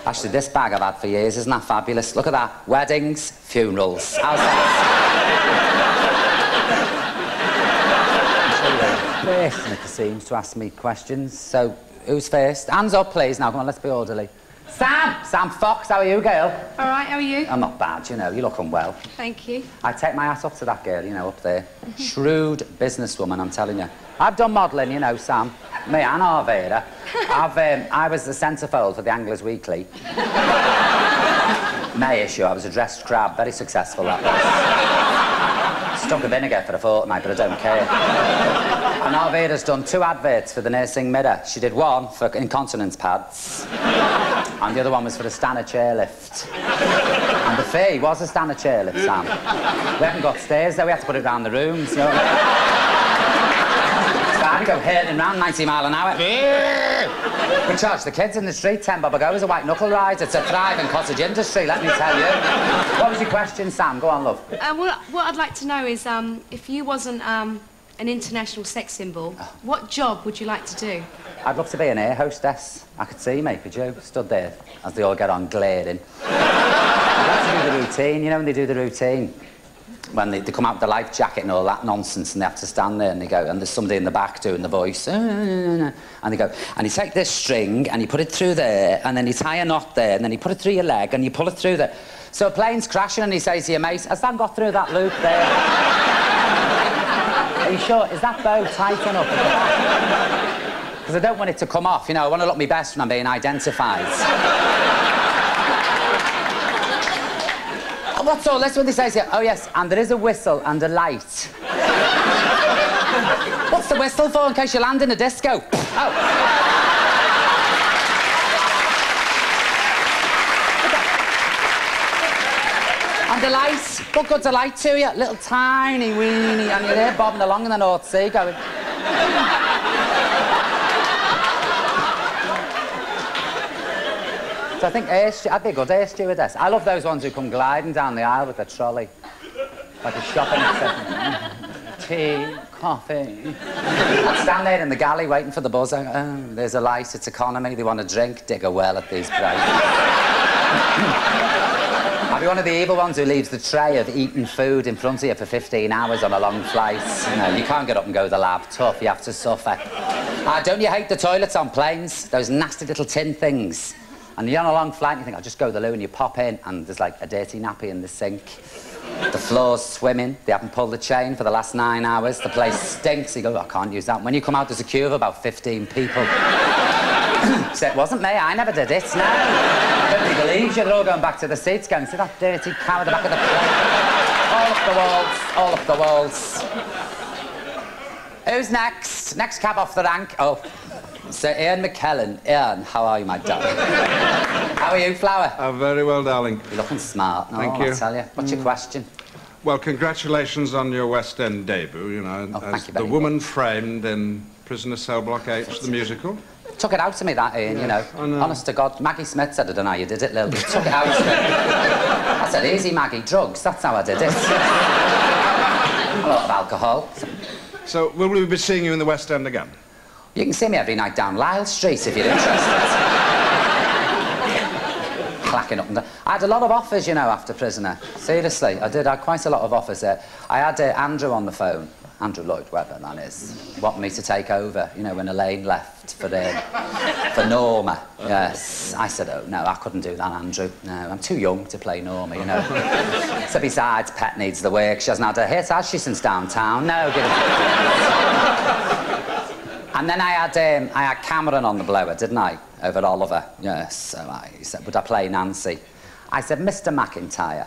her. Actually, this bag I've had for years, isn't that fabulous? Look at that. Weddings, funerals. How's that? First, Nicky seems to ask me questions. So, who's first? Hands up, please. Now, come on, let's be orderly. Sam Fox, how are you, girl? All right, how are you? I'm not bad, you know, you look unwell. Thank you. I take my hat off to that girl, you know, up there. Shrewd businesswoman, I'm telling you. I've done modelling, you know, Sam. Me and Arvada. I was the centrefold for the Anglers Weekly. May issue, I was a dressed crab, very successful, that was. Stunk of vinegar for a fortnight, but I don't care. And Arvada's done 2 adverts for the Nursing Mirror. She did one for incontinence pads, and the other one was for a Stanner chairlift. And the fee was a Stanner chairlift, Sam. We haven't got stairs, though. We had to put it around the rooms, you know what I mean? It's fine, we go hurtling around 90 mile an hour. We charge the kids in the street 10 bob a go as a white knuckle ride. It's a thriving cottage industry, let me tell you. What was your question, Sam? Go on, love. What I'd like to know is, if you wasn't an international sex symbol, what job would you like to do? I'd love to be an air hostess. I could see me, could you? Stood there as they all get on glaring. I'd like to do the routine, you know when they do the routine? When they come out with the life jacket and all that nonsense and they have to stand there and they go, and there's somebody in the back doing the voice, and they go, and you take this string and you put it through there, and then you tie a knot there, and then you put it through your leg and you pull it through there. So a plane's crashing and he says to your mate, has that got through that loop there? Are you sure? Is that bow tight enough? Because I don't want it to come off, you know, I want to look my best when I'm being identified. Oh, what's all this? What they say here? Oh, yes, and there is a whistle and a light. What's the whistle for, in case you land in a disco? Oh. And the light, what good's a light to you? Little tiny weenie, and you're there bobbing along in the North Sea going... So I think I'd be a good air stewardess. I love those ones who come gliding down the aisle with a trolley. Like a shopping tea, coffee. I'd stand there in the galley waiting for the buzzer. Oh, there's a light, it's economy, they want a drink, dig a well at these prices. I'll be one of the evil ones who leaves the tray of eaten food in front of you for 15 hours on a long flight. You know, you can't get up and go to the lab. Tough, you have to suffer. Don't you hate the toilets on planes? Those nasty little tin things. And you're on a long flight and you think, I'll just go to the loo, and you pop in and there's like a dirty nappy in the sink. The floor's swimming, they haven't pulled the chain for the last 9 hours, the place stinks, you go, oh, I can't use that. When you come out, there's a queue of about 15 people. So it wasn't me, I never did it, no. Nobody believes you, they're all going back to the seats going, see that dirty cow at the back of the plane? All up the walls. Who's next? Next cab off the rank. Oh. So, Ian McKellen. Ian, how are you, my darling? How are you, Flower? I'm very well, darling. You're looking smart. No, Thank you. I tell you. What's your question? Well, congratulations on your West End debut, you know, as The Woman Framed in Prisoner Cell Block H, the musical. Took it out to me, that, Ian, you know. I know. Honest to God. Maggie Smith said, I don't know how you did it, Lil, but took it out to me. I said, easy, Maggie, drugs, that's how I did it. A lot of alcohol. So, will we be seeing you in the West End again? You can see me every night down Lyle Street if you're interested. Clacking up and down. I had a lot of offers, you know, after Prisoner. Seriously, I did. I had quite a lot of offers there. I had Andrew on the phone, Andrew Lloyd Webber, that is, wanting me to take over, you know, when Elaine left for Norma. Yes. I said, oh, no, I couldn't do that, Andrew. No, I'm too young to play Norma, you know. So besides, Pet needs the work. She hasn't had a hit, has she, since Downtown? No, give it... And then I had Cameron on the blower, didn't I? Over Oliver. Yes. So he said, would I play Nancy? I said, Mr. McIntyre.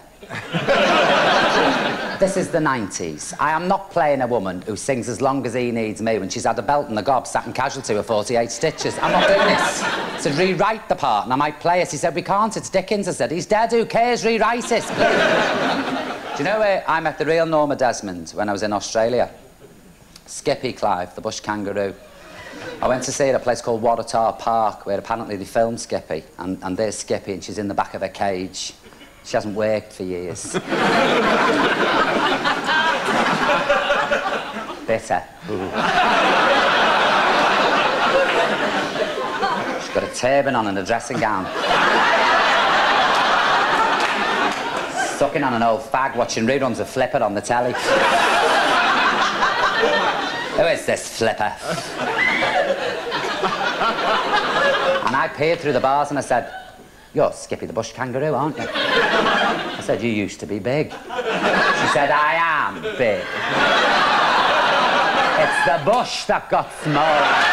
This is the 90s. I am not playing a woman who sings as long as he needs me when she's had a belt and the gob sat in casualty with 48 stitches. I'm not doing this. So rewrite the part and I might play it. He said, we can't, it's Dickens. I said, he's dead, who cares? Rewrite it, please. Do you know where I met the real Norma Desmond when I was in Australia? Skippy Clive, the bush kangaroo. I went to see her at a place called Waratah Park, where apparently they filmed Skippy, and there's Skippy, and she's in the back of a cage. She hasn't worked for years. Bitter. She's got a turban on and a dressing gown. Sucking on an old fag, watching reruns of Flipper on the telly. Who is this Flipper? And I peered through the bars and I said, "You're Skippy the bush kangaroo, aren't you?" I said, "You used to be big." She said, "I am big. It's the bush that got smaller."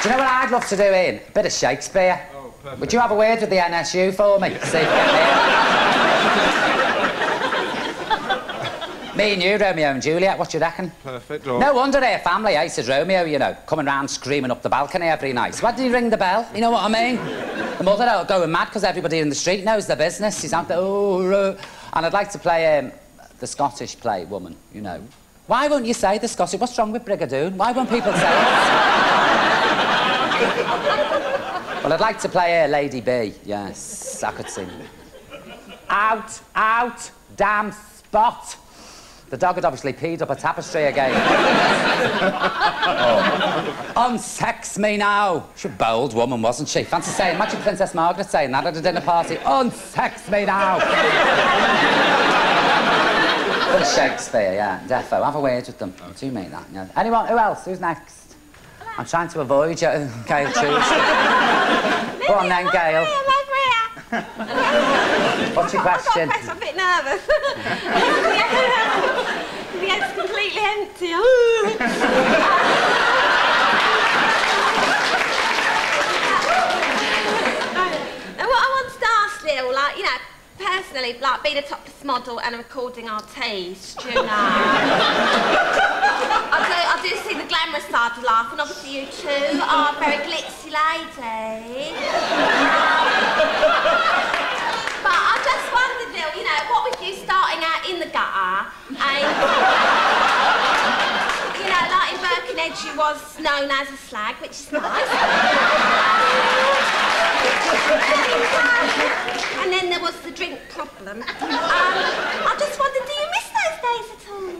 Do you know what I'd love to do, Ian? A bit of Shakespeare. Oh, perfect. Would you have a word with the NSU for me? See if you get me and you, Romeo and Juliet, what do you reckon? Perfect. No wonder their family hated Romeo, you know, coming round screaming up the balcony every night. Why did he ring the bell? You know what I mean? The mother out going mad because everybody in the street knows their business. He's out there, and I'd like to play the Scottish play woman, you know. Why won't you say the Scottish? What's wrong with Brigadoon? Why won't people say it? Well, I'd like to play Lady B. Yes, I could sing. Out, out, damn spot. The dog had obviously peed up a tapestry again. Unsex me now. She was a bold woman, wasn't she? Fancy saying, imagine Princess Margaret saying that at a dinner party. Unsex me now. Bit of Shakespeare, yeah, defo. Have a word with them. Do you mean that? Yeah. Anyone? Who else? Who's next? I'm trying to avoid you, Gail choose. Go on then, Gail. What's your question? I'm a bit nervous. The head's completely empty. And what I want to ask, Lil, like, you know, personally, like, being a topless model and a recording artiste, you know. I do see the glamorous side of life, and obviously you two are a very glitzy lady. But I just wondered, Lil, you know, what with you starting out in the gutter and, you know, like in Birkenhead you was known as a slag, which is nice. And then there was the drink problem. I just wondered, do you miss those days at all?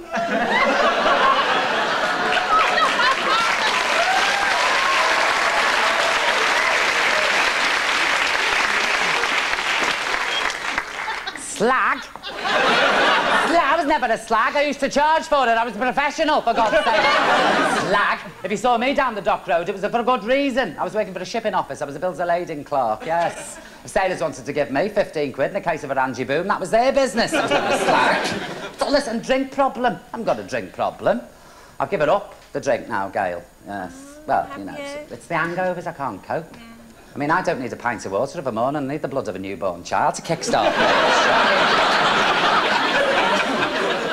Slag? I was never a slag. I used to charge for it. I was a professional, for God's sake. Slag? If you saw me down the dock road, it was for a good reason. I was working for a shipping office. I was a bills of lading clerk, yes. The sailors wanted to give me 15 quid in the case of a Rangy Boom. That was their business. I was never a slag. So listen, drink problem. I haven't got a drink problem. I've given up the drink now, Gail. Yes. Well, you know, it's the hangovers. I can't cope. I mean, I don't need a pint of water of a morning. I need the blood of a newborn child to kickstart me.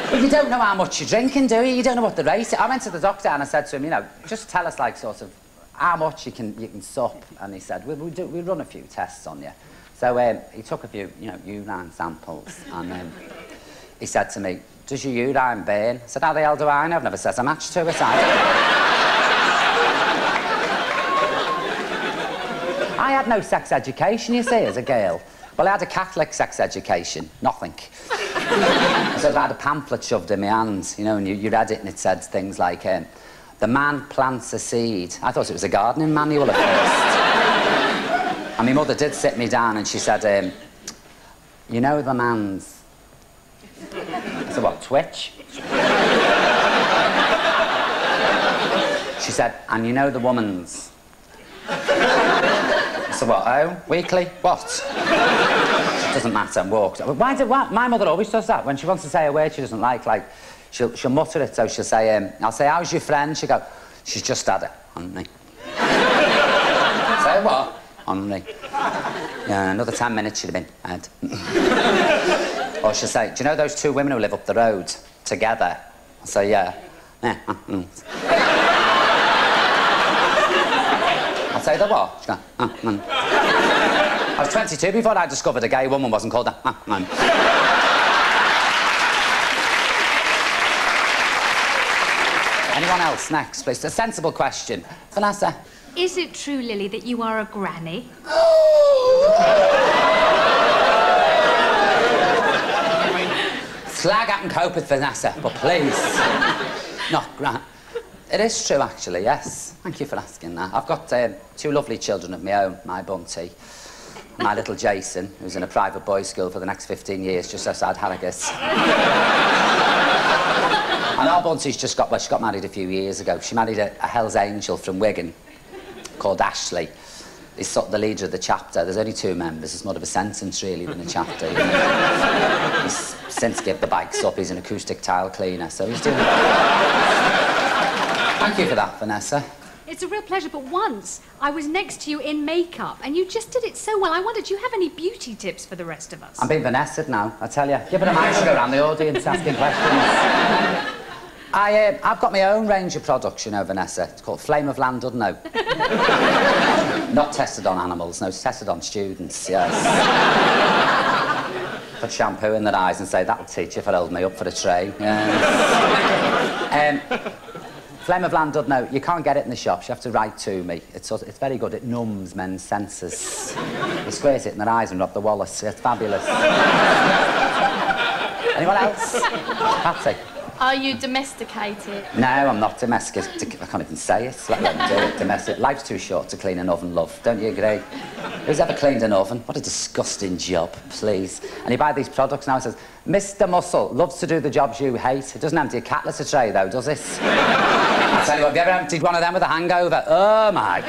But you don't know how much you're drinking, do you? You don't know what the rate is. I went to the doctor and I said to him, you know, just tell us, like, sort of, how much you can sup. And he said, we'll run a few tests on you. So he took a few, you know, urine samples. And he said to me, does your urine burn? I said, how the hell do I know? I've never set a match to it. I had no sex education, you see, as a girl. Well, I had a Catholic sex education. Nothing. So I had a pamphlet shoved in my hand, you know, and you read it and it said things like, the man plants a seed. I thought it was a gardening manual at first. And my mother did sit me down and she said, you know the man's... I said, what, Twitch? She said, and you know the woman's... So what, weekly? What? It doesn't matter, and walked. Why? My mother always does that. When she wants to say a word she doesn't like, she'll mutter it, so she'll say, I'll say, how's your friend? She'll go, she's just had it, on me. Say what? On me. Yeah, another 10 minutes she'd have been had. Or she'll say, do you know those two women who live up the road together? I'll say, yeah. I'll say the what? She'll go, I was 22 before I discovered a gay woman wasn't called a man. Anyone else? Next, please. A sensible question. Vanessa. Is it true, Lily, that you are a granny? Slag, I can cope with Vanessa, but please. No, Grant. It is true, actually, yes. Thank you for asking that. I've got 2 lovely children of my own, my bunty. My little Jason, who's in a private boys' school for the next 15 years, just outside Harrogate. And our bunty's just got, well, she got married a few years ago. She married a Hell's Angel from Wigan called Ashley. He's sort of the leader of the chapter. There's only 2 members. It's more of a sentence, really, than a chapter. You know? He's since given the bikes up. He's an acoustic tile cleaner, so he's doing well. Thank you for that, Vanessa. It's a real pleasure, but once I was next to you in makeup, and you just did it so well. I wondered, do you have any beauty tips for the rest of us? I'm being Vanessa'd now, I tell you. Give it a mic to go around the audience asking questions. I've got my own range of products, you know, Vanessa. It's called Flame of Land No. Not tested on animals, no, it's tested on students, yes. Put shampoo in their eyes and say, that'll teach you if I hold me up for a train. Yes. Flame of Land No, you can't get it in the shops, you have to write to me. It's very good, it numbs men's senses. You squeeze it in their eyes and rub the Wallace, it's fabulous. Anyone else? Patsy? Are you domesticated? No, I'm not domesticated. I can't even say it. Let them do it. Domestic. Life's too short to clean an oven, love. Don't you agree? Who's ever cleaned an oven? What a disgusting job, please. And you buy these products now and says, Mr. Muscle loves to do the jobs you hate. It doesn't empty a cat litter tray, though, does it? I tell you what, have you ever emptied one of them with a hangover? Oh, my God.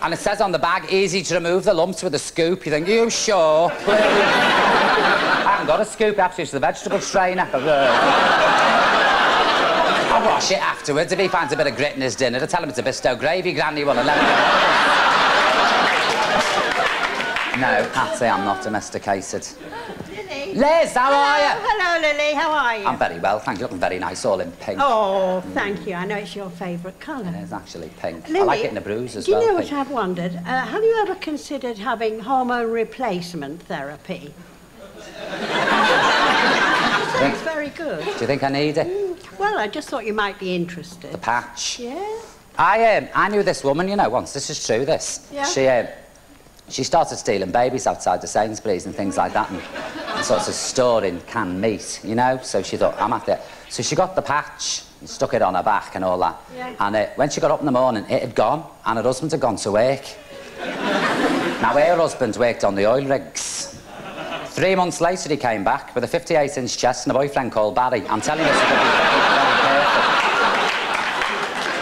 And it says on the bag, easy to remove the lumps with a scoop. You think, you sure? I haven't got a scoop, actually, it's the vegetable strainer. I'll wash it afterwards. If he finds a bit of grit in his dinner, I'll tell him it's a Bisto gravy, Granny will, and let him No, Patsy, I'm not domesticated. Lily. Liz, how are you? Hello, Lily, how are you? I'm very well, thank you. Looking very nice, all in pink. Oh, thank you. I know it's your favourite colour. It is actually pink. Lily, I like it in a bruise as do well. Do you know pink. what I've wondered? Have you ever considered having hormone replacement therapy? It's very good. Do you think I need it? Well, I just thought you might be interested. The patch? Yeah. I knew this woman, you know, once. This is true, this. Yeah. She started stealing babies outside the Sainsbury's and things like that and sorts of storing canned meat, you know? So she thought, I'm at it. So she got the patch and stuck it on her back and all that. Yeah. And when she got up in the morning, it had gone and her husband had gone to work. Now, her husband worked on the oil rigs. 3 months later, he came back with a 58-inch chest and a boyfriend called Barry. I'm telling you, she's got to be very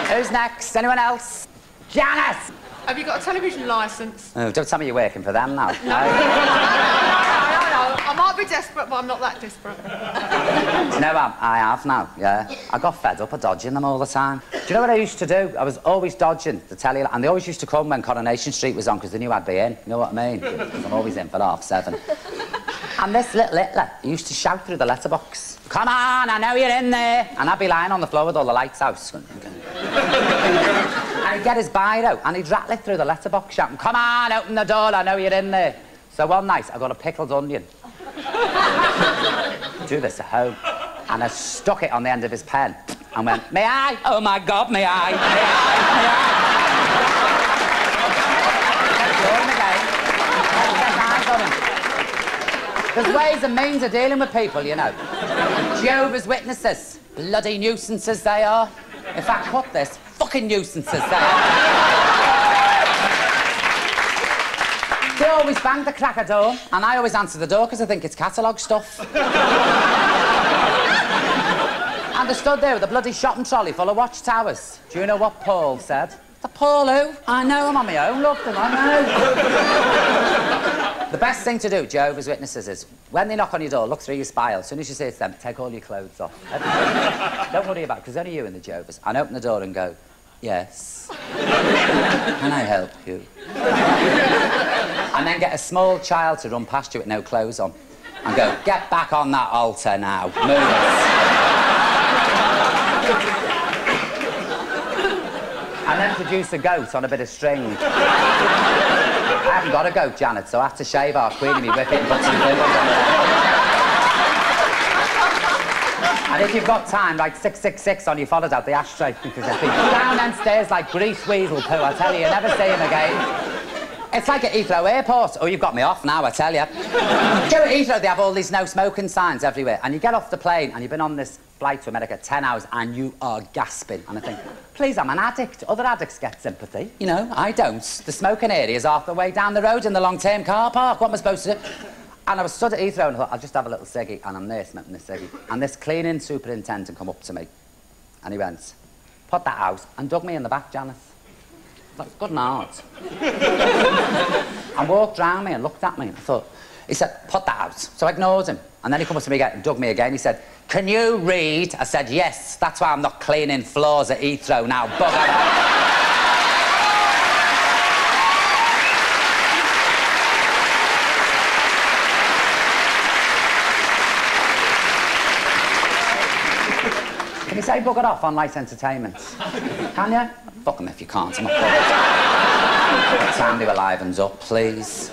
careful. Who's next? Anyone else? Janice! Have you got a television licence? Oh, don't tell me you're working for them now. No. I might be desperate, but I'm not that desperate. No, I have now, yeah. I got fed up of dodging them all the time. Do you know what I used to do? I was always dodging the telly, and they always used to come when Coronation Street was on, because they knew I'd be in, you know what I mean? 'Cause I'm always in for 7:30. And this little Hitler used to shout through the letterbox, come on, I know you're in there. And I'd be lying on the floor with all the lights out. And he'd get his biro and he'd rattle it through the letterbox shouting, come on, open the door, I know you're in there. So one night I got a pickled onion. Do this at home. And I stuck it on the end of his pen and went, may I? Oh my God, may I? May I? May I? There's ways and means of dealing with people, you know. Jehovah's Witnesses, bloody nuisances they are. In fact, cut this, fucking nuisances they are. They always bang the cracker door, and I always answer the door because I think it's catalogue stuff. And they stood there with a bloody shopping trolley full of watchtowers. Do you know what Paul said? The Paul who? I know, I'm on my own, love them, I know. The best thing to do, Jehovah's Witnesses, is when they knock on your door, look through your spile. As soon as you say to them, take all your clothes off. Don't worry about it, because only you in the Jehovah's. And open the door and go, yes. Can I help you? And then get a small child to run past you with no clothes on. And go, get back on that altar now. Move it. And then produce a goat on a bit of string. I haven't got a goat, Janet, so I have to shave our queenie, whip it and put some fingers on it. And if you've got time, write 666 on your followed out the ashtray, because they've been down them stairs like grease weasel poo, I tell you, you never see him again. It's like at Heathrow Airport. Oh, you've got me off now, I tell you. Go at Heathrow, they have all these no smoking signs everywhere, and you get off the plane and you've been on this flight to America 10 hours and you are gasping. And I think, please, I'm an addict. Other addicts get sympathy. You know, I don't. The smoking area is half the way down the road in the long-term car park. What am I supposed to do? And I was stood at Heathrow and I thought, I'll just have a little ciggy. And I'm there smoking this ciggy. And this cleaning superintendent come up to me and he went, put that out, and dug me in the back, Janice. That's good and hard. And walked round me and looked at me and I thought, he said, put that out. So I ignored him. And then he come up to me again and dug me again. He said, can you read? I said, yes, that's why I'm not cleaning floors at Heathrow now, bugger off. Can you say bugger off on Light Entertainment? Can you? Fuck them if you can't, I'm not bothered. Time they were livened up, please.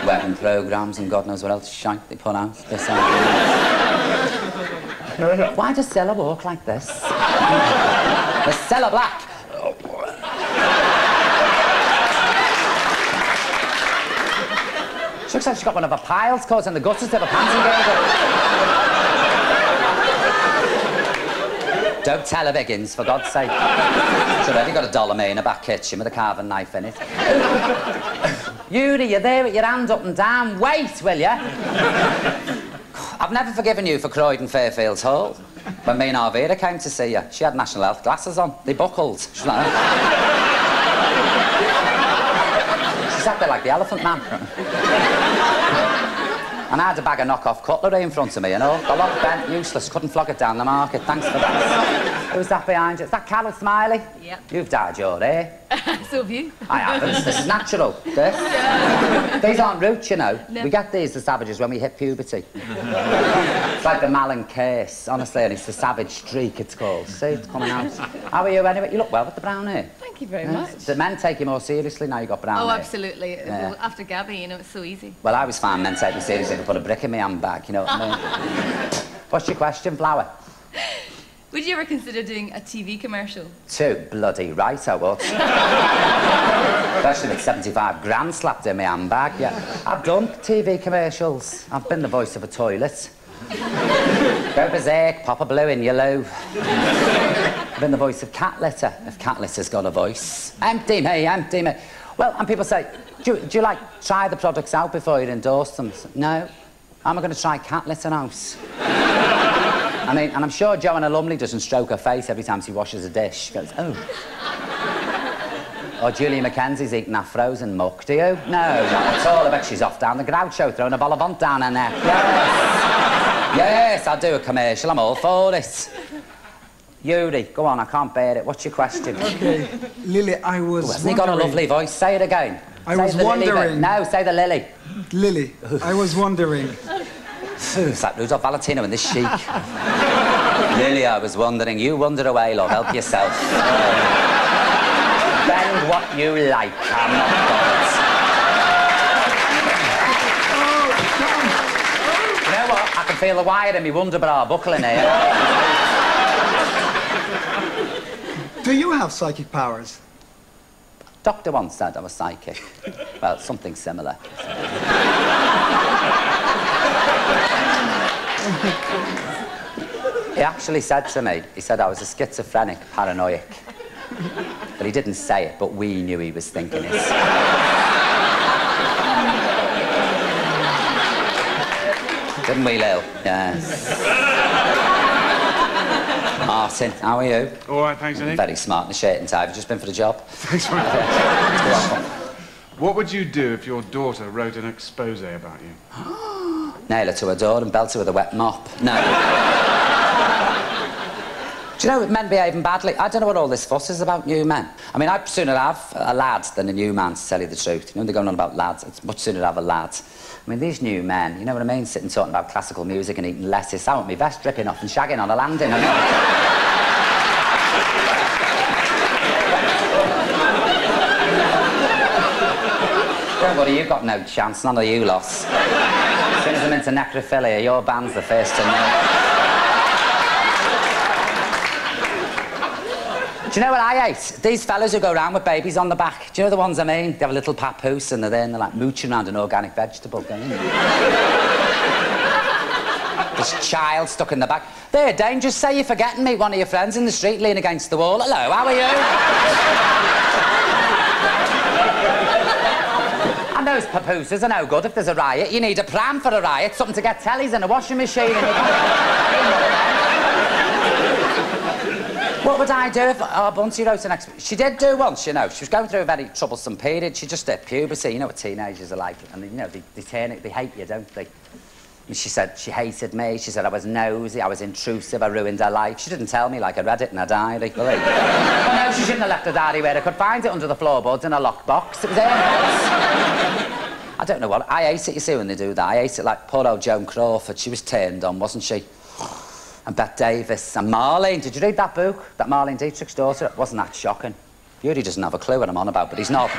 Wedding programmes and God knows what else shite they put out. Why does Cilla walk like this? There's Cilla Black. She looks like she's got one of her piles caught in the gutters to have a panty girl. Don't tell her, Higgins, for God's sake. She's already got a dollar me in her back kitchen with a carving knife in it. Yuri, you're there with your hand up and down. Wait, will you? I've never forgiven you for Croydon Fairfields Hall. When me and Arvira came to see you, she had national health glasses on. They buckled. She's like... She sat there like the Elephant Man. And I had a bag of knockoff cutlery in front of me, you know. The lot bent, useless, couldn't flog it down the market. Thanks for that. Who's that behind you? Is that Carol Smiley? Yeah. You've dyed your hair. So have you. I haven't. This is natural, this. Yeah. These aren't roots, you know. No. We get these, the savages, when we hit puberty. It's like the Malin curse, honestly, and it's the savage streak, it's called. See, it's coming out. How are you, anyway? You look well with the brown hair. Thank you very much. Do men take you more seriously now you've got brown hair? Oh, absolutely. Yeah. Well, after Gabby, you know, it's so easy. Well, I always find men take me seriously to put a brick in my handbag, you know what I mean? What's your question, Flower? Would you ever consider doing a TV commercial? Too bloody right, I would. Especially with 75 grand slapped in my handbag, yeah. I've done TV commercials. I've been the voice of a toilet. Go berserk, pop a blue in your loo. I've been the voice of cat litter, if cat litter's got a voice. Empty me, empty me. Well, and people say, do you like, try the products out before you endorse them? No. How am I going to try cat litter out? I mean, and I'm sure Joanna Lumley doesn't stroke her face every time she washes a dish. She goes, oh. Or Julia Mackenzie's eating that frozen muck, do you? No, not at all. I bet she's off down the Groucho throwing a vol au vent down her neck. Yes. Yes, I'll do a commercial. I'm all for it. Yuri, go on, I can't bear it. What's your question? OK. Lily, I was hasn't he got a lovely voice? Say it again. I was wondering... No, say the Lily. Lily, I was wondering... It's like Rudolph Valentino in this chic. Lily, I was wondering. You wander away, love. Help yourself. Spend what you like. I'm not bothered. You know what? I can feel the wire in me wonder bra buckling here. Do you have psychic powers? Doctor once said I was psychic. Well, something similar. He actually said to me, he said I was a schizophrenic paranoiac. But he didn't say it, but we knew he was thinking it. Didn't we, Lil? Yes. Martin, how are you? All right, thanks, Nick. Very smart in the shirt and tie. Have you just been for the job? Thanks very much. What would you do if your daughter wrote an expose about you? Nail her to her door and belt her with a wet mop. No. Do you know men behaving badly? I don't know what all this fuss is about new men. I mean, I'd sooner have a lad than a new man, to tell you the truth. You know, they're going on about lads. It's much sooner to have a lad. I mean, these new men, you know what I mean? Sitting talking about classical music and eating lettuce. I want my vest dripping off and shagging on a landing. I mean, don't worry, you've got no chance, none of you lot. As soon as I'm into necrophilia, your band's the first to know. Do you know what I hate? These fellas who go around with babies on the back. Do you know the ones I mean? They have a little papoose and they're there and they're like mooching around an organic vegetable. This child stuck in the back. There, Dane, just say you're forgetting me. One of your friends in the street leaning against the wall. Hello, how are you? And those papooses are no good if there's a riot. You need a pram for a riot, something to get tellies and a washing machine. What would I do if... Oh, Bunty wrote an She did do once, you know. She was going through a very troublesome period. She just hit puberty. You know what teenagers are like. And, you know, they turn it... They hate you, don't they? And she said she hated me. She said I was nosy, I was intrusive, I ruined her life. She didn't tell me, like, I read it in her diary. Well, no, she shouldn't have left her diary where I could find it, under the floorboards in a locked box. It was her house. I don't know what... I hate it, you see, when they do that. I hate it like poor old Joan Crawford. She was turned on, wasn't she? And Bette Davis and Marlene. Did you read that book? That Marlene Dietrich's daughter? Wasn't that shocking? Beauty doesn't have a clue what I'm on about, but he's not.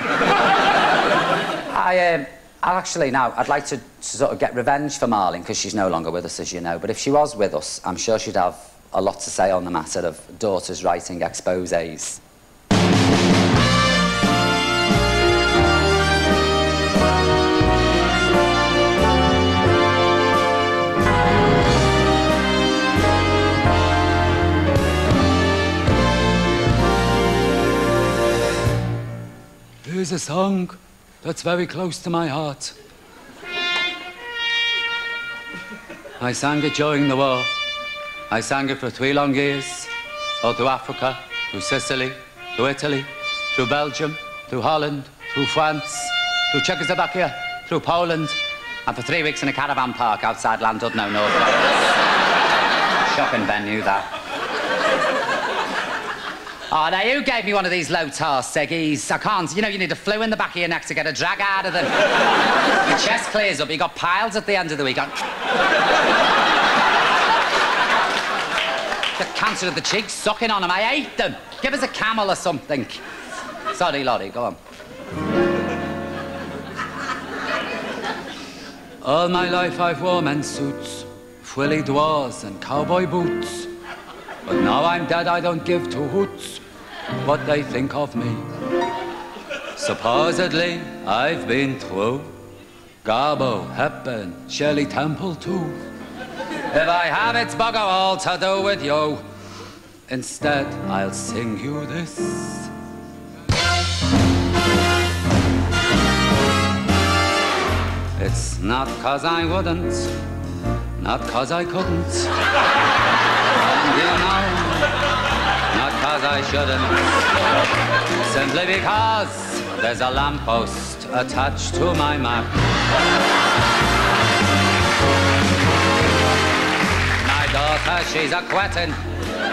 Actually, now, I'd like to sort of get revenge for Marlene, because she's no longer with us, as you know. But if she was with us, I'm sure she'd have a lot to say on the matter of daughters writing exposés. Here's a song that's very close to my heart. I sang it during the war. I sang it for 3 long years, all through Africa, through Sicily, through Italy, through Belgium, through Holland, through France, through Czechoslovakia, through Poland, and for 3 weeks in a caravan park outside Llandudno, North Wales. Shocking Ben knew that. Oh, now, who gave me one of these low-tar ciggies? I can't. You know, you need a flue in the back of your neck to get a drag out of them. Your chest clears up, you got piles at the end of the week. Get cancer of the cheeks sucking on them. I hate them. Give us a Camel or something. Sorry, Lottie, go on. All my life I've worn men's suits, frilly dwarfs and cowboy boots. But now I'm dead, I don't give 2 hoots what they think of me. Supposedly, I've been through Garbo, Hepburn, Shirley Temple too. If I have, it's bugger all to do with you. Instead, I'll sing you this. It's not 'cause I wouldn't, not 'cause I couldn't. You know, not 'cause I shouldn't, simply because there's a lamppost attached to my Mac. My daughter, she's a quetting,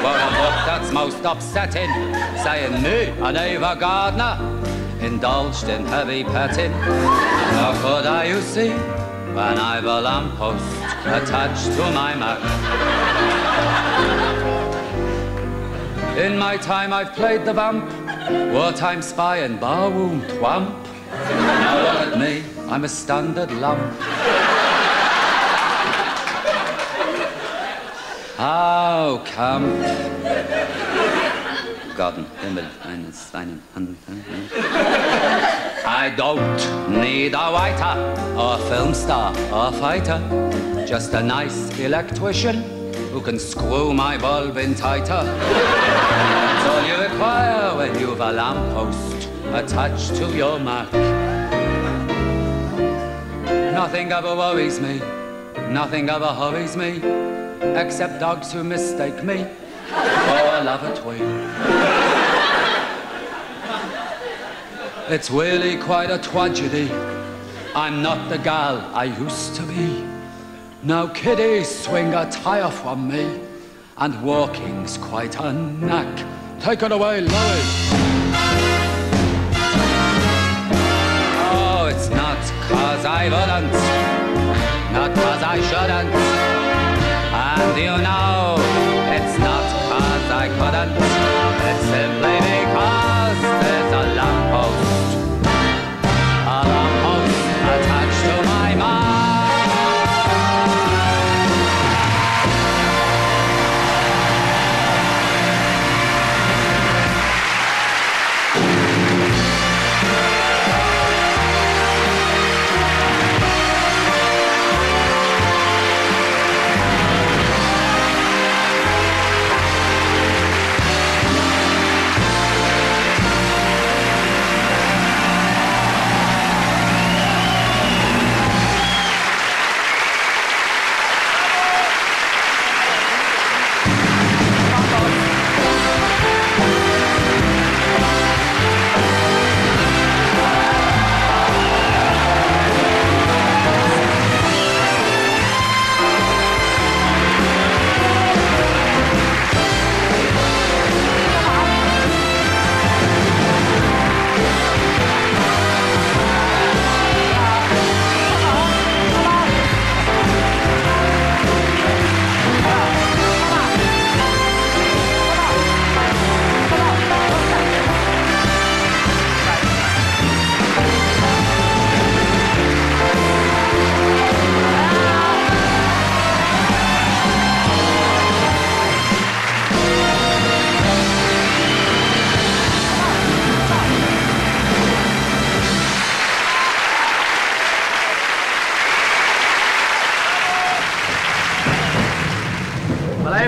wrote a book that's most upsetting, saying me, an Ava Gardner, indulged in heavy petting. How could I, you see, when I've a lamppost attached to my Mac? In my time I've played the vamp, wartime spy and barroom twamp. Now look at me, I'm a standard lump. How camp. Garden, Himmel, eines Steinen. I don't need a writer, or film star, or fighter. Just a nice electrician who can screw my bulb in tighter. That's all you require when you've a lamppost attached to your Mac. Nothing ever worries me, nothing ever hurries me, except dogs who mistake me for a lavatory. It's really quite a tragedy. I'm not the gal I used to be. Now kiddies swing a tire from me, and walking's quite a knack. Take it away, Louis. Oh, it's not 'cause I wouldn't, not 'cause I shouldn't. And you know, it's not 'cause I couldn't. It's simply because there's a lamppost attached to my mind.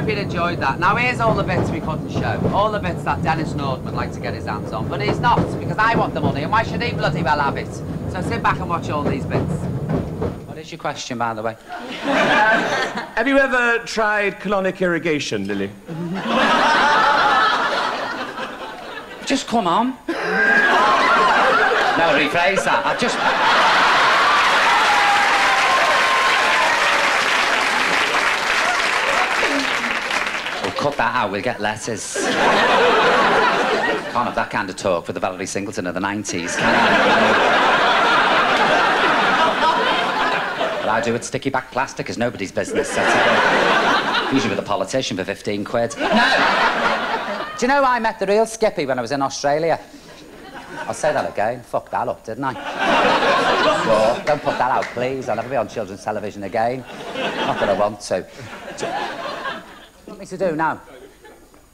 hope you'd enjoyed that. Now, here's all the bits we couldn't show. All the bits that Dennis Norton would like to get his hands on. But he's not, because I want the money, and why should he bloody well have it? So sit back and watch all these bits. What is your question, by the way? Have you ever tried colonic irrigation, Lily? Just come on. No, rephrase that. I've just... We'll cut that out, we'll get letters. Can't have that kind of talk for the Valerie Singleton of the 90s, can I? What I do with sticky back plastic is nobody's business. Usually with a politician for 15 quid. No! Do you know I met the real Skippy when I was in Australia? I'll say that again. Fucked that up, didn't I? So, don't put that out, please. I'll never be on children's television again. Not that I want to. What do you want me to do now?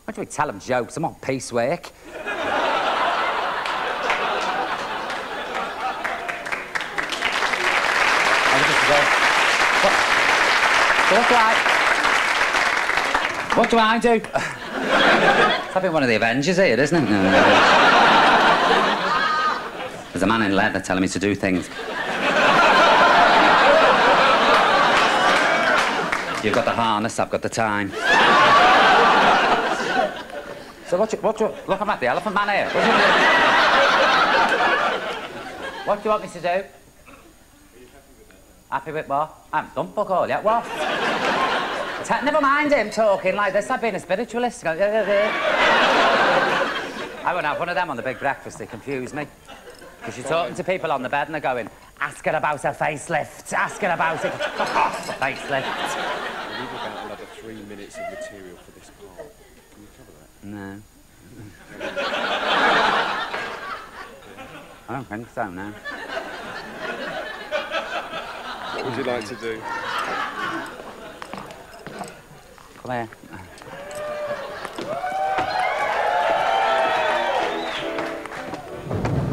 What do we tell them jokes? I'm on piecework. What do I do? It's like one of the Avengers here, isn't it? There's a man in leather telling me to do things. You've got the harness, I've got the time. So look, I'm at the elephant man here. What do you want me to do? Happy with what? I haven't done fuck all yet. What? Never mind him talking like this. I've been a spiritualist. I won't have one of them on the big breakfast. They confuse me. Because you're talking to people on the bed and they're going, ask her about her facelift. Ask her about it. Fuck off, the facelift. I need about another 3 minutes of material for this part. Can you cover that? No. I don't think so, no. What would you like to do? Come here.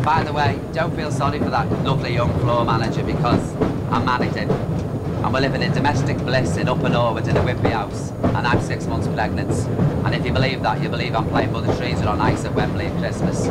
By the way, don't feel sorry for that lovely young floor manager because I married him. And we're living in domestic bliss in Upper Norwood in a Whitby house. And I'm 6 months pregnant. And if you believe that, you believe I'm playing Mother Teresa on ice at Wembley at Christmas.